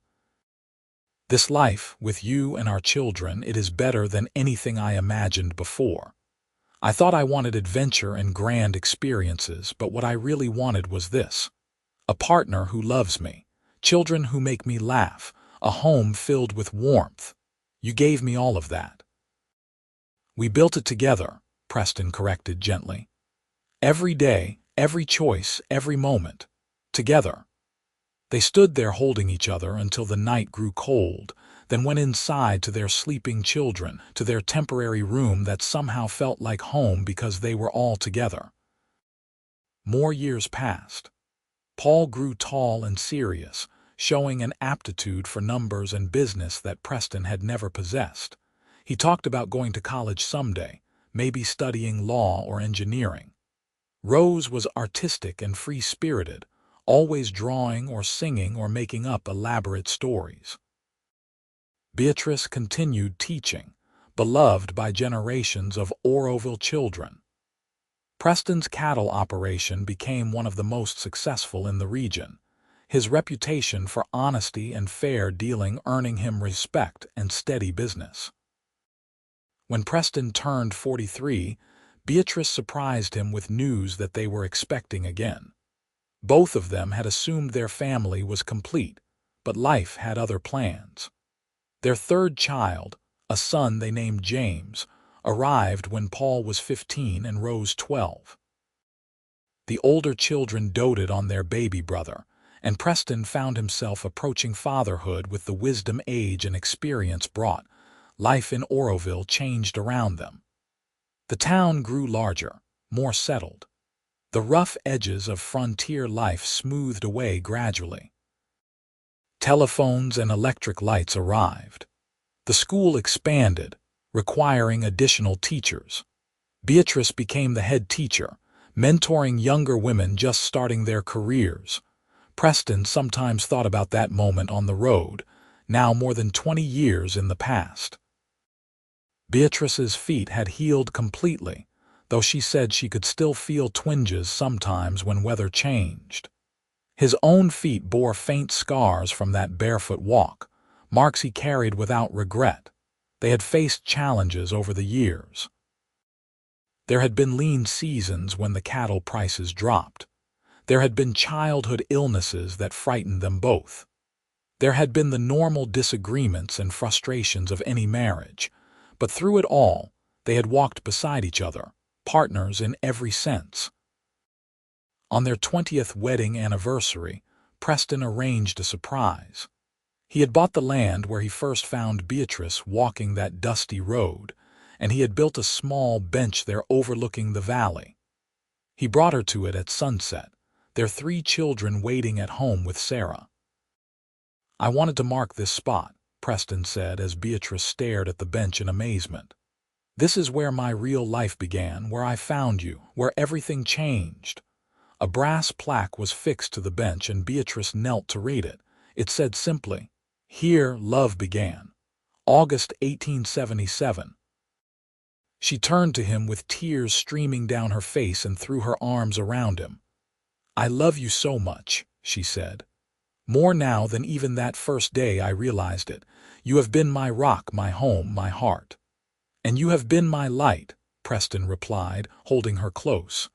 This life, with you and our children, it is better than anything I imagined before. I thought I wanted adventure and grand experiences, but what I really wanted was this. A partner who loves me, children who make me laugh, a home filled with warmth. You gave me all of that." "We built it together," Preston corrected gently. "Every day, every choice, every moment. Together." They stood there holding each other until the night grew cold, then went inside to their sleeping children, to their temporary room that somehow felt like home because they were all together. More years passed. Paul grew tall and serious, showing an aptitude for numbers and business that Preston had never possessed. He talked about going to college someday, maybe studying law or engineering. Rose was artistic and free-spirited, always drawing or singing or making up elaborate stories. Beatrice continued teaching, beloved by generations of Oroville children. Preston's cattle operation became one of the most successful in the region, his reputation for honesty and fair dealing earning him respect and steady business. When Preston turned 43, Beatrice surprised him with news that they were expecting again. Both of them had assumed their family was complete, but life had other plans. Their third child, a son they named James, arrived when Paul was 15 and Rose 12. The older children doted on their baby brother, and Preston found himself approaching fatherhood with the wisdom age and experience brought. Life in Oroville changed around them. The town grew larger, more settled. The rough edges of frontier life smoothed away gradually. Telephones and electric lights arrived. The school expanded, requiring additional teachers. Beatrice became the head teacher, mentoring younger women just starting their careers. Preston sometimes thought about that moment on the road, now more than 20 years in the past. Beatrice's feet had healed completely, though she said she could still feel twinges sometimes when weather changed. His own feet bore faint scars from that barefoot walk, marks he carried without regret. They had faced challenges over the years. There had been lean seasons when the cattle prices dropped. There had been childhood illnesses that frightened them both. There had been the normal disagreements and frustrations of any marriage, but through it all, they had walked beside each other, partners in every sense. On their 20th wedding anniversary, Preston arranged a surprise. He had bought the land where he first found Beatrice walking that dusty road, and he had built a small bench there overlooking the valley. He brought her to it at sunset, their 3 children waiting at home with Sarah. "I wanted to mark this spot," Preston said as Beatrice stared at the bench in amazement. "This is where my real life began, where I found you, where everything changed." A brass plaque was fixed to the bench and Beatrice knelt to read it. It said simply, "Here love began. August 1877. She turned to him with tears streaming down her face and threw her arms around him. "I love you so much," she said. "More now than even that first day I realized it. You have been my rock, my home, my heart." "And you have been my light," Preston replied, holding her close.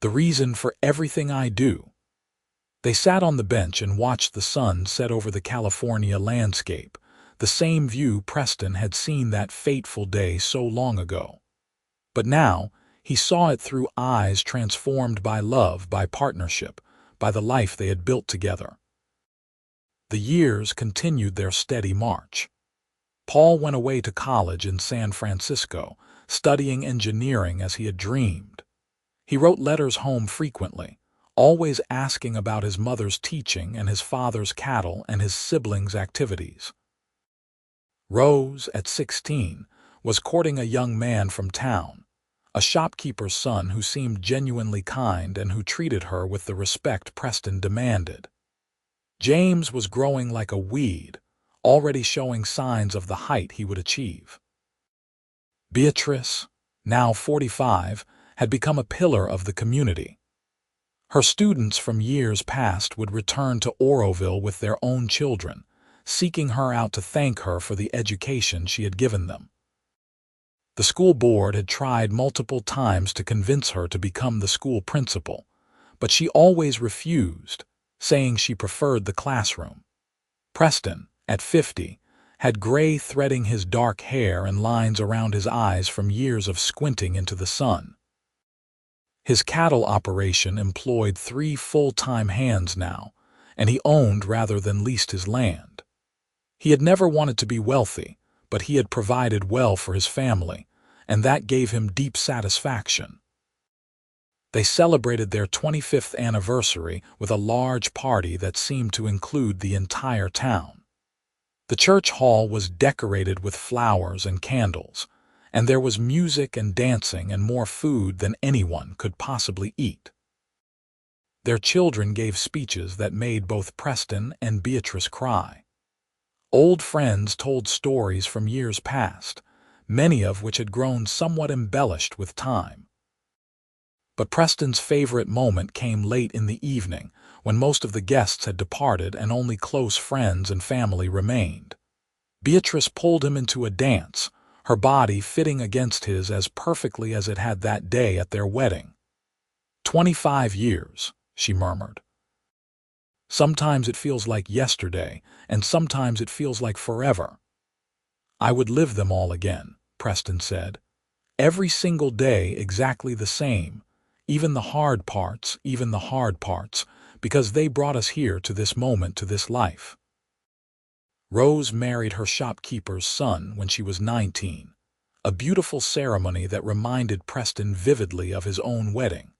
"The reason for everything I do." They sat on the bench and watched the sun set over the California landscape, the same view Preston had seen that fateful day so long ago. But now, he saw it through eyes transformed by love, by partnership, by the life they had built together. The years continued their steady march. Paul went away to college in San Francisco, studying engineering as he had dreamed. He wrote letters home frequently, always asking about his mother's teaching and his father's cattle and his siblings' activities. Rose, at 16, was courting a young man from town, a shopkeeper's son who seemed genuinely kind and who treated her with the respect Preston demanded. James was growing like a weed, already showing signs of the height he would achieve. Beatrice, now 45, had become a pillar of the community. Her students from years past would return to Oroville with their own children, seeking her out to thank her for the education she had given them. The school board had tried multiple times to convince her to become the school principal, but she always refused, saying she preferred the classroom. Preston, at 50, had gray threading his dark hair and lines around his eyes from years of squinting into the sun. His cattle operation employed 3 full-time hands now, and he owned rather than leased his land. He had never wanted to be wealthy, but he had provided well for his family, and that gave him deep satisfaction. They celebrated their 25th anniversary with a large party that seemed to include the entire town. The church hall was decorated with flowers and candles, and there was music and dancing and more food than anyone could possibly eat. Their children gave speeches that made both Preston and Beatrice cry. Old friends told stories from years past, many of which had grown somewhat embellished with time. But Preston's favorite moment came late in the evening, when most of the guests had departed and only close friends and family remained. Beatrice pulled him into a dance, her body fitting against his as perfectly as it had that day at their wedding. 25 years, she murmured. Sometimes it feels like yesterday, and sometimes it feels like forever. I would live them all again, Preston said. Every single day exactly the same, even the hard parts, because they brought us here to this moment, to this life. Rose married her shopkeeper's son when she was 19, a beautiful ceremony that reminded Preston vividly of his own wedding.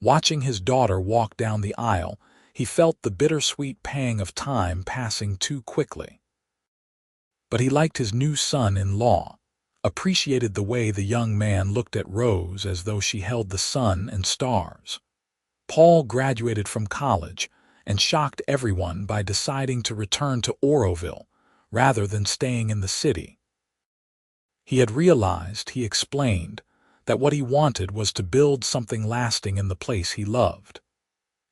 Watching his daughter walk down the aisle, he felt the bittersweet pang of time passing too quickly. But he liked his new son-in-law, appreciated the way the young man looked at Rose as though she held the sun and stars. Paul graduated from college and shocked everyone by deciding to return to Oroville rather than staying in the city. He had realized, he explained, that what he wanted was to build something lasting in the place he loved.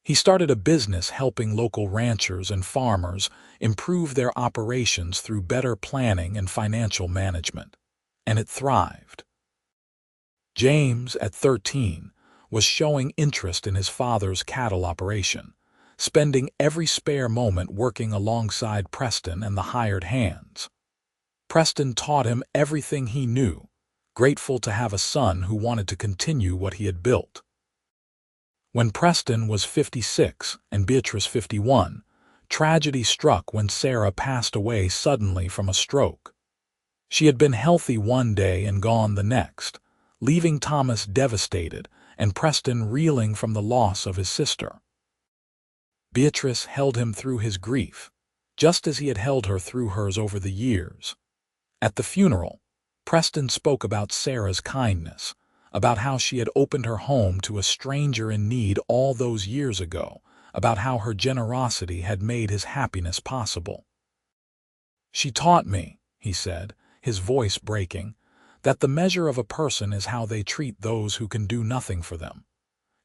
He started a business helping local ranchers and farmers improve their operations through better planning and financial management, and it thrived. James, at 13, was showing interest in his father's cattle operation, spending every spare moment working alongside Preston and the hired hands. Preston taught him everything he knew, grateful to have a son who wanted to continue what he had built. When Preston was 56 and Beatrice 51, tragedy struck when Sarah passed away suddenly from a stroke. She had been healthy one day and gone the next, leaving Thomas devastated and Preston reeling from the loss of his sister. Beatrice held him through his grief, just as he had held her through hers over the years. At the funeral, Preston spoke about Sarah's kindness, about how she had opened her home to a stranger in need all those years ago, about how her generosity had made his happiness possible. "She taught me," he said, his voice breaking, "that the measure of a person is how they treat those who can do nothing for them.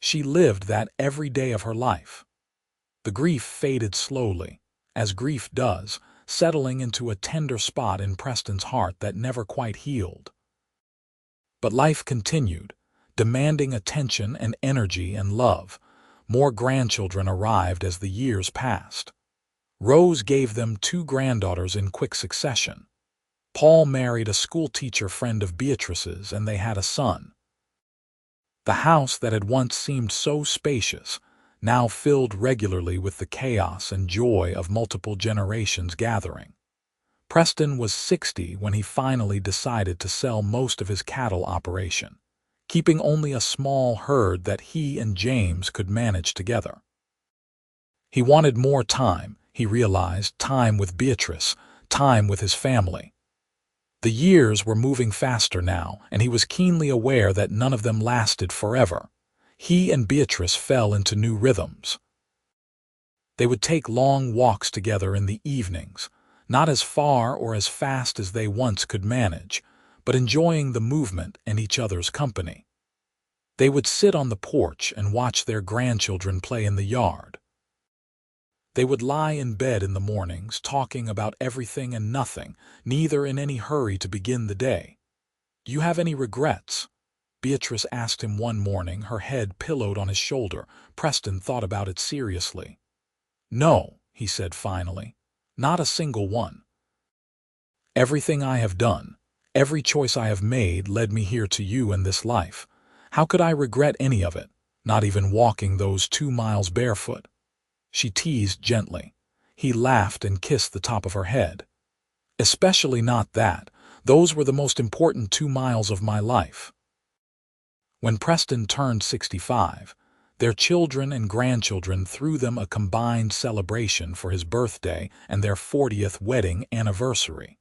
She lived that every day of her life." The grief faded slowly, as grief does, settling into a tender spot in Preston's heart that never quite healed. But life continued, demanding attention and energy and love, More grandchildren arrived as the years passed. Rose gave them 2 granddaughters in quick succession. Paul married a schoolteacher friend of Beatrice's, and they had a son. The house that had once seemed so spacious now filled regularly with the chaos and joy of multiple generations gathering. Preston was 60 when he finally decided to sell most of his cattle operation, keeping only a small herd that he and James could manage together. He wanted more time, he realized, time with Beatrice, time with his family. The years were moving faster now, and he was keenly aware that none of them lasted forever. He and Beatrice fell into new rhythms. They would take long walks together in the evenings, not as far or as fast as they once could manage, but enjoying the movement and each other's company. They would sit on the porch and watch their grandchildren play in the yard. They would lie in bed in the mornings, talking about everything and nothing, neither in any hurry to begin the day. "Do you have any regrets?" Beatrice asked him one morning, her head pillowed on his shoulder. Preston thought about it seriously. "No," he said finally, "not a single one. Everything I have done, every choice I have made led me here to you and this life. How could I regret any of it, not even walking those 2 miles barefoot?" She teased gently. He laughed and kissed the top of her head. "Especially not that. Those were the most important 2 miles of my life." When Preston turned 65, their children and grandchildren threw them a combined celebration for his birthday and their 40th wedding anniversary.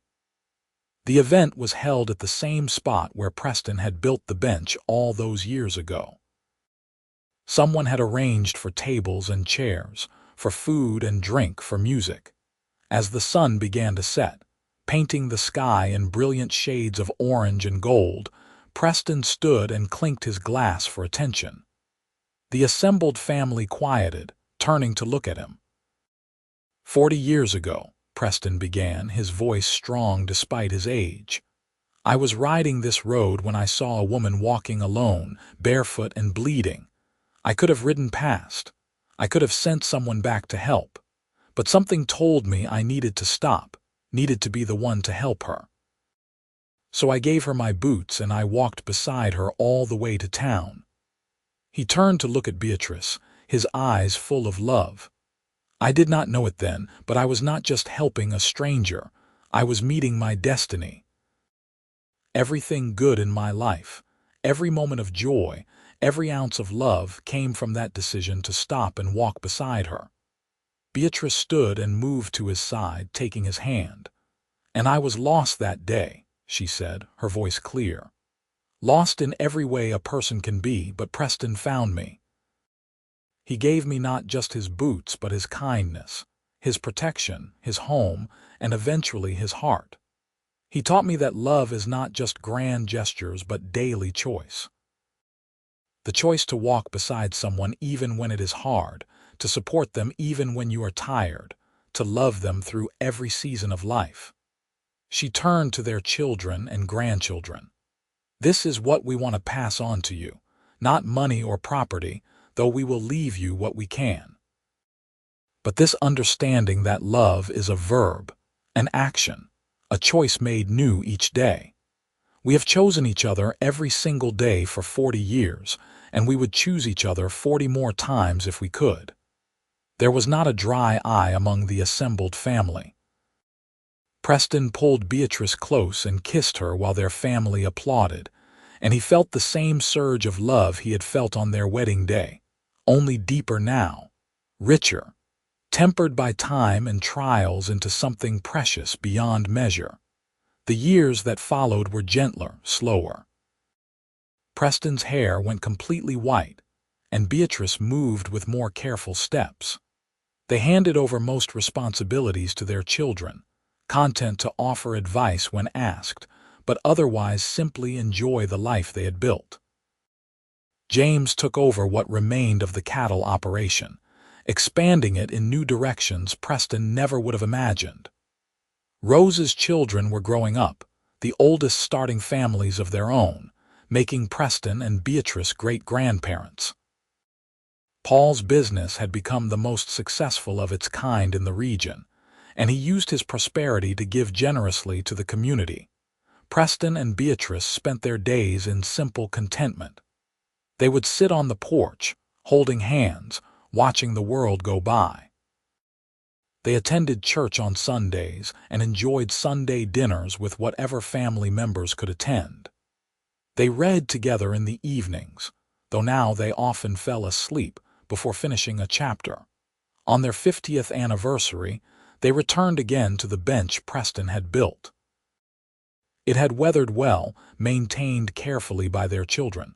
The event was held at the same spot where Preston had built the bench all those years ago. Someone had arranged for tables and chairs, for food and drink, for music. As the sun began to set, painting the sky in brilliant shades of orange and gold, Preston stood and clinked his glass for attention. The assembled family quieted, turning to look at him. 40 years ago, Preston began, his voice strong despite his age. "I was riding this road when I saw a woman walking alone, barefoot and bleeding. I could have ridden past. I could have sent someone back to help. But something told me I needed to stop, needed to be the one to help her. So I gave her my boots and I walked beside her all the way to town." He turned to look at Beatrice, his eyes full of love. "I did not know it then, but I was not just helping a stranger. I was meeting my destiny. Everything good in my life, every moment of joy, every ounce of love came from that decision to stop and walk beside her." Beatrice stood and moved to his side, taking his hand. "And I was lost that day," she said, her voice clear. "Lost in every way a person can be, but Preston found me. He gave me not just his boots, but his kindness, his protection, his home, and eventually his heart. He taught me that love is not just grand gestures, but daily choice. The choice to walk beside someone even when it is hard, to support them even when you are tired, to love them through every season of life." She turned to their children and grandchildren. "This is what we want to pass on to you, not money or property, though we will leave you what we can. But this understanding that love is a verb, an action, a choice made new each day. We have chosen each other every single day for 40 years, and we would choose each other 40 more times if we could." There was not a dry eye among the assembled family. Preston pulled Beatrice close and kissed her while their family applauded, and he felt the same surge of love he had felt on their wedding day, only deeper now, richer, tempered by time and trials into something precious beyond measure. The years that followed were gentler, slower. Preston's hair went completely white, and Beatrice moved with more careful steps. They handed over most responsibilities to their children, content to offer advice when asked, but otherwise simply enjoy the life they had built. James took over what remained of the cattle operation, expanding it in new directions Preston never would have imagined. Rose's children were growing up, the oldest starting families of their own, making Preston and Beatrice great-grandparents. Paul's business had become the most successful of its kind in the region, and he used his prosperity to give generously to the community. Preston and Beatrice spent their days in simple contentment. They would sit on the porch, holding hands, watching the world go by. They attended church on Sundays and enjoyed Sunday dinners with whatever family members could attend. They read together in the evenings, though now they often fell asleep before finishing a chapter. On their 50th anniversary, they returned again to the bench Preston had built. It had weathered well, maintained carefully by their children.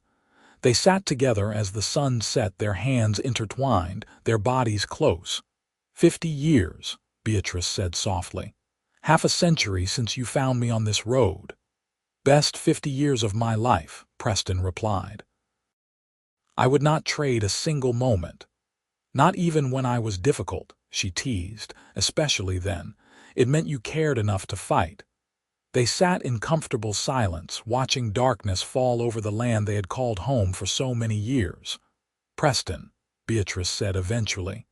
They sat together as the sun set, their hands intertwined, their bodies close. 50 years, Beatrice said softly. Half a century since you found me on this road. Best 50 years of my life, Preston replied. I would not trade a single moment. Not even when I was difficult, she teased, especially then. It meant you cared enough to fight. They sat in comfortable silence, watching darkness fall over the land they had called home for so many years. Preston, Beatrice said eventually.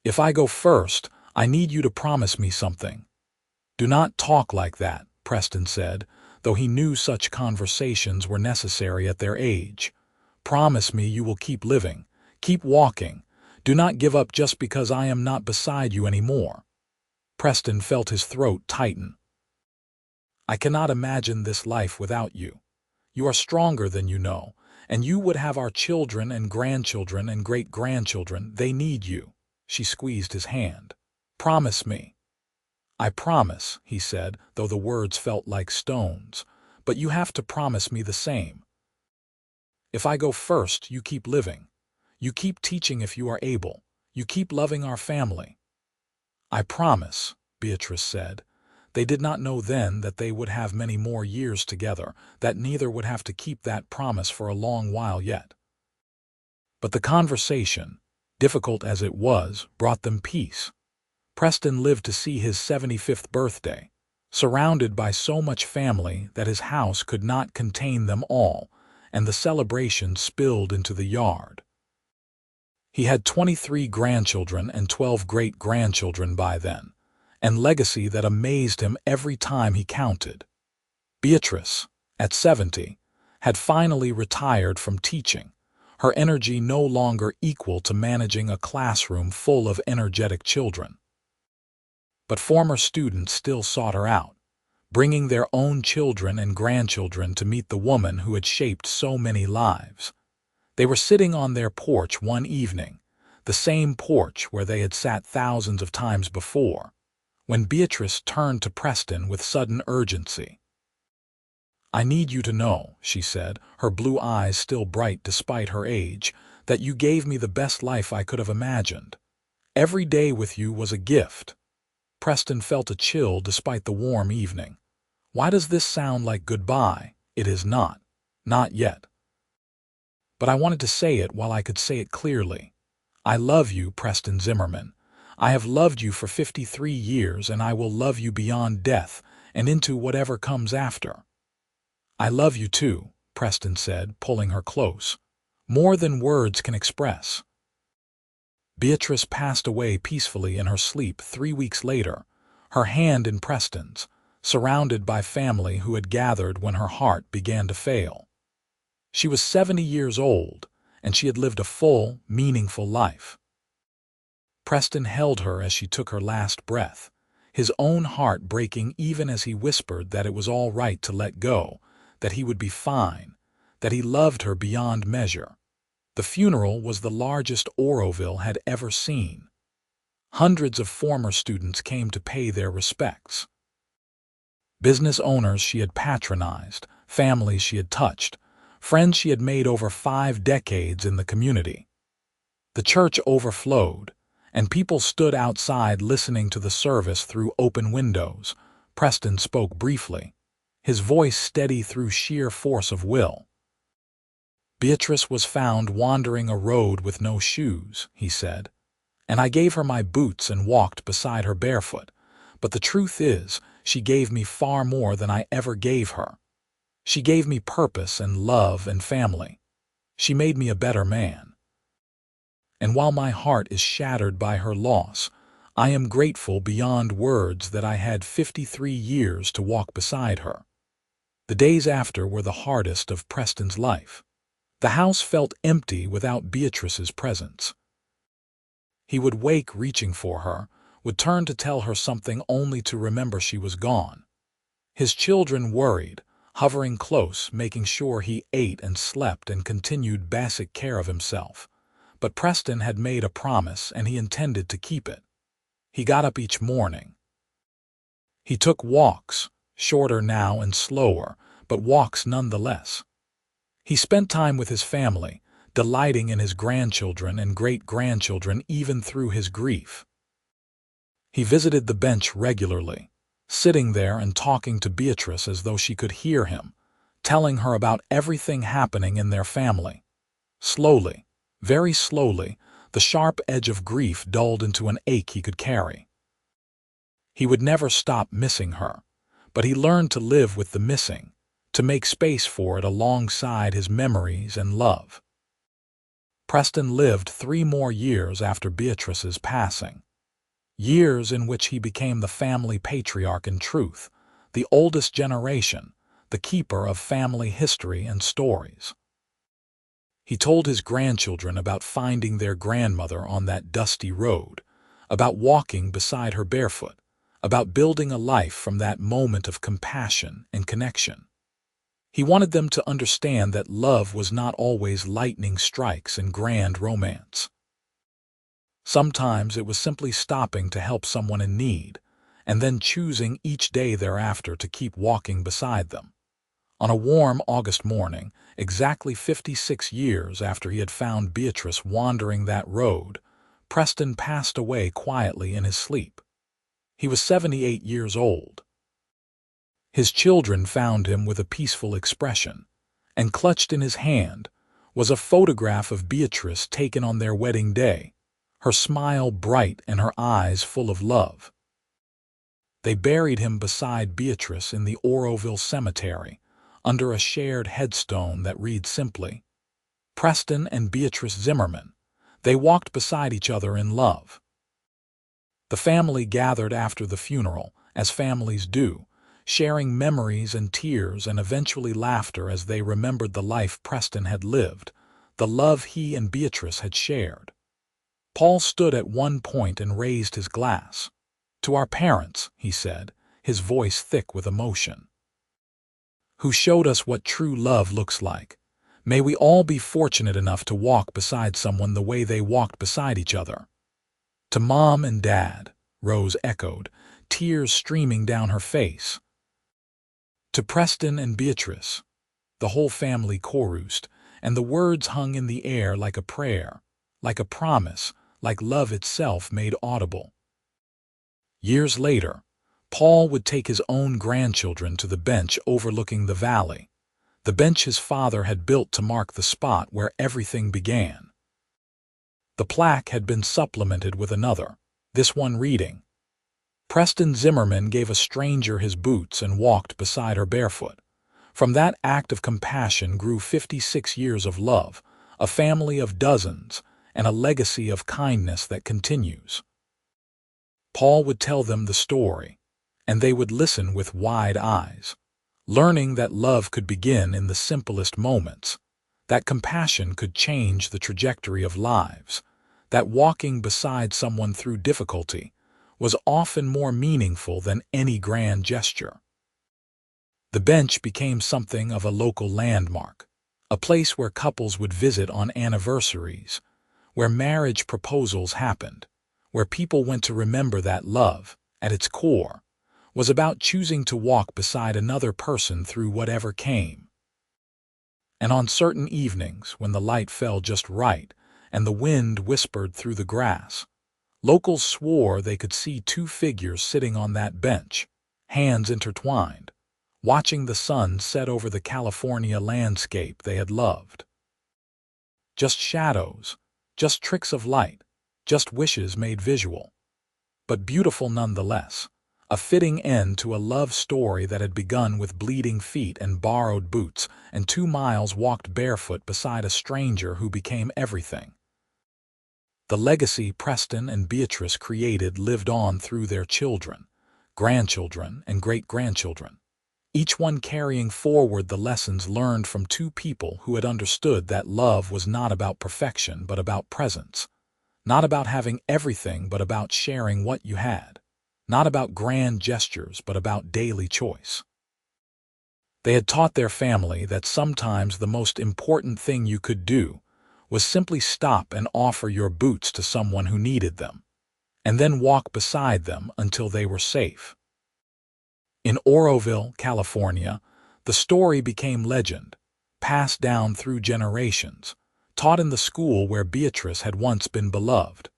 If I go first, I need you to promise me something. Do not talk like that, Preston said, though he knew such conversations were necessary at their age. Promise me you will keep living, keep walking. Do not give up just because I am not beside you anymore. Preston felt his throat tighten. I cannot imagine this life without you. You are stronger than you know, and you would have our children and grandchildren and great-grandchildren. They need you. She squeezed his hand. Promise me. I promise, he said, though the words felt like stones, but you have to promise me the same. If I go first, you keep living. You keep teaching if you are able. You keep loving our family. I promise, Beatrice said. They did not know then that they would have many more years together, that neither would have to keep that promise for a long while yet. But the conversation, difficult as it was, brought them peace. Preston lived to see his 75th birthday, surrounded by so much family that his house could not contain them all, and the celebration spilled into the yard. He had 23 grandchildren and 12 great-grandchildren by then, and legacy that amazed him every time he counted. Beatrice, at 70, had finally retired from teaching, her energy no longer equal to managing a classroom full of energetic children. But former students still sought her out, bringing their own children and grandchildren to meet the woman who had shaped so many lives. They were sitting on their porch one evening, the same porch where they had sat thousands of times before, when Beatrice turned to Preston with sudden urgency. I need you to know, she said, her blue eyes still bright despite her age, that you gave me the best life I could have imagined. Every day with you was a gift. Preston felt a chill despite the warm evening. Why does this sound like goodbye? It is not. Not yet. But I wanted to say it while I could say it clearly. I love you, Preston Zimmerman. I have loved you for 53 years, and I will love you beyond death and into whatever comes after. I love you too, Preston said, pulling her close. More than words can express. Beatrice passed away peacefully in her sleep 3 weeks later, her hand in Preston's, surrounded by family who had gathered when her heart began to fail. She was 70 years old, and she had lived a full, meaningful life. Preston held her as she took her last breath, his own heart breaking even as he whispered that it was all right to let go, that he would be fine, that he loved her beyond measure. The funeral was the largest Oroville had ever seen. Hundreds of former students came to pay their respects. Business owners she had patronized, families she had touched, friends she had made over 5 decades in the community. The church overflowed, and people stood outside listening to the service through open windows. Preston spoke briefly, his voice steady through sheer force of will. Beatrice was found wandering a road with no shoes, he said, and I gave her my boots and walked beside her barefoot. But the truth is, she gave me far more than I ever gave her. She gave me purpose and love and family. She made me a better man. And while my heart is shattered by her loss, I am grateful beyond words that I had 53 years to walk beside her. The days after were the hardest of Preston's life. The house felt empty without Beatrice's presence. He would wake reaching for her, would turn to tell her something only to remember she was gone. His children worried, hovering close, making sure he ate and slept and continued basic care of himself. But Preston had made a promise and he intended to keep it. He got up each morning. He took walks, shorter now and slower, but walks nonetheless. He spent time with his family, delighting in his grandchildren and great-grandchildren even through his grief. He visited the bench regularly, sitting there and talking to Beatrice as though she could hear him, telling her about everything happening in their family. Slowly, very slowly, the sharp edge of grief dulled into an ache he could carry. He would never stop missing her, but he learned to live with the missing, to make space for it alongside his memories and love. Preston lived 3 more years after Beatrice's passing. Years in which he became the family patriarch in truth, the oldest generation, the keeper of family history and stories. He told his grandchildren about finding their grandmother on that dusty road, about walking beside her barefoot, about building a life from that moment of compassion and connection. He wanted them to understand that love was not always lightning strikes and grand romance. Sometimes it was simply stopping to help someone in need, and then choosing each day thereafter to keep walking beside them. On a warm August morning, exactly 56 years after he had found Beatrice wandering that road, Preston passed away quietly in his sleep. He was 78 years old. His children found him with a peaceful expression, and clutched in his hand was a photograph of Beatrice taken on their wedding day, her smile bright and her eyes full of love. They buried him beside Beatrice in the Oroville cemetery, under a shared headstone that reads simply, Preston and Beatrice Zimmerman. They walked beside each other in love. The family gathered after the funeral, as families do, sharing memories and tears and eventually laughter as they remembered the life Preston had lived, the love he and Beatrice had shared. Paul stood at one point and raised his glass. To our parents, he said, his voice thick with emotion, who showed us what true love looks like. May we all be fortunate enough to walk beside someone the way they walked beside each other. To Mom and Dad, Rose echoed, tears streaming down her face. To Preston and Beatrice, the whole family chorused, and the words hung in the air like a prayer, like a promise, like love itself made audible. Years later, Paul would take his own grandchildren to the bench overlooking the valley, the bench his father had built to mark the spot where everything began. The plaque had been supplemented with another, this one reading, Preston Zimmerman gave a stranger his boots and walked beside her barefoot. From that act of compassion grew 56 years of love, a family of dozens, and a legacy of kindness that continues. Paul would tell them the story, and they would listen with wide eyes, learning that love could begin in the simplest moments, that compassion could change the trajectory of lives, that walking beside someone through difficulty was often more meaningful than any grand gesture. The bench became something of a local landmark, a place where couples would visit on anniversaries, where marriage proposals happened, where people went to remember that love, at its core, was about choosing to walk beside another person through whatever came. And on certain evenings, when the light fell just right and the wind whispered through the grass, locals swore they could see 2 figures sitting on that bench, hands intertwined, watching the sun set over the California landscape they had loved. Just shadows, just tricks of light, just wishes made visual, but beautiful nonetheless, a fitting end to a love story that had begun with bleeding feet and borrowed boots and 2 miles walked barefoot beside a stranger who became everything. The legacy Preston and Beatrice created lived on through their children, grandchildren, and great-grandchildren, each one carrying forward the lessons learned from two people who had understood that love was not about perfection but about presence, not about having everything but about sharing what you had, not about grand gestures but about daily choice. They had taught their family that sometimes the most important thing you could do was simply stop and offer your boots to someone who needed them, and then walk beside them until they were safe. In Oroville, California, the story became legend, passed down through generations, taught in the school where Beatrice had once been beloved,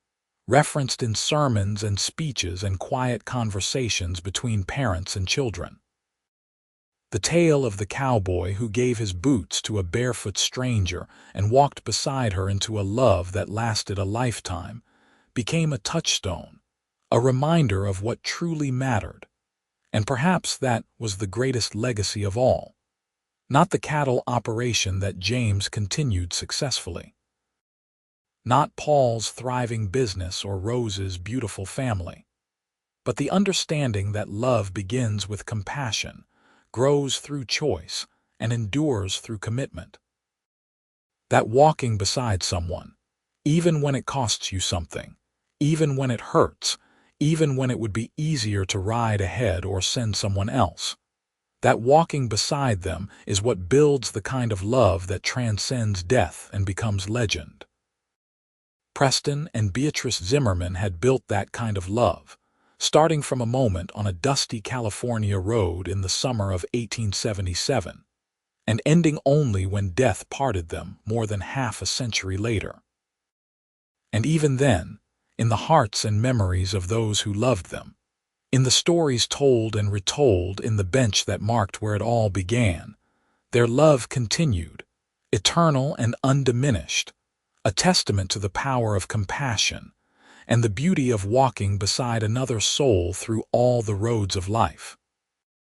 referenced in sermons and speeches and quiet conversations between parents and children. The tale of the cowboy who gave his boots to a barefoot stranger and walked beside her into a love that lasted a lifetime became a touchstone, a reminder of what truly mattered. And perhaps that was the greatest legacy of all. Not the cattle operation that James continued successfully. Not Paul's thriving business or Rose's beautiful family. But the understanding that love begins with compassion, grows through choice, and endures through commitment. That walking beside someone, even when it costs you something, even when it hurts, even when it would be easier to ride ahead or send someone else, that walking beside them is what builds the kind of love that transcends death and becomes legend. Preston and Beatrice Zimmerman had built that kind of love, starting from a moment on a dusty California road in the summer of 1877, and ending only when death parted them more than half a century later. And even then, in the hearts and memories of those who loved them, in the stories told and retold in the bench that marked where it all began, their love continued, eternal and undiminished, a testament to the power of compassion and the beauty of walking beside another soul through all the roads of life.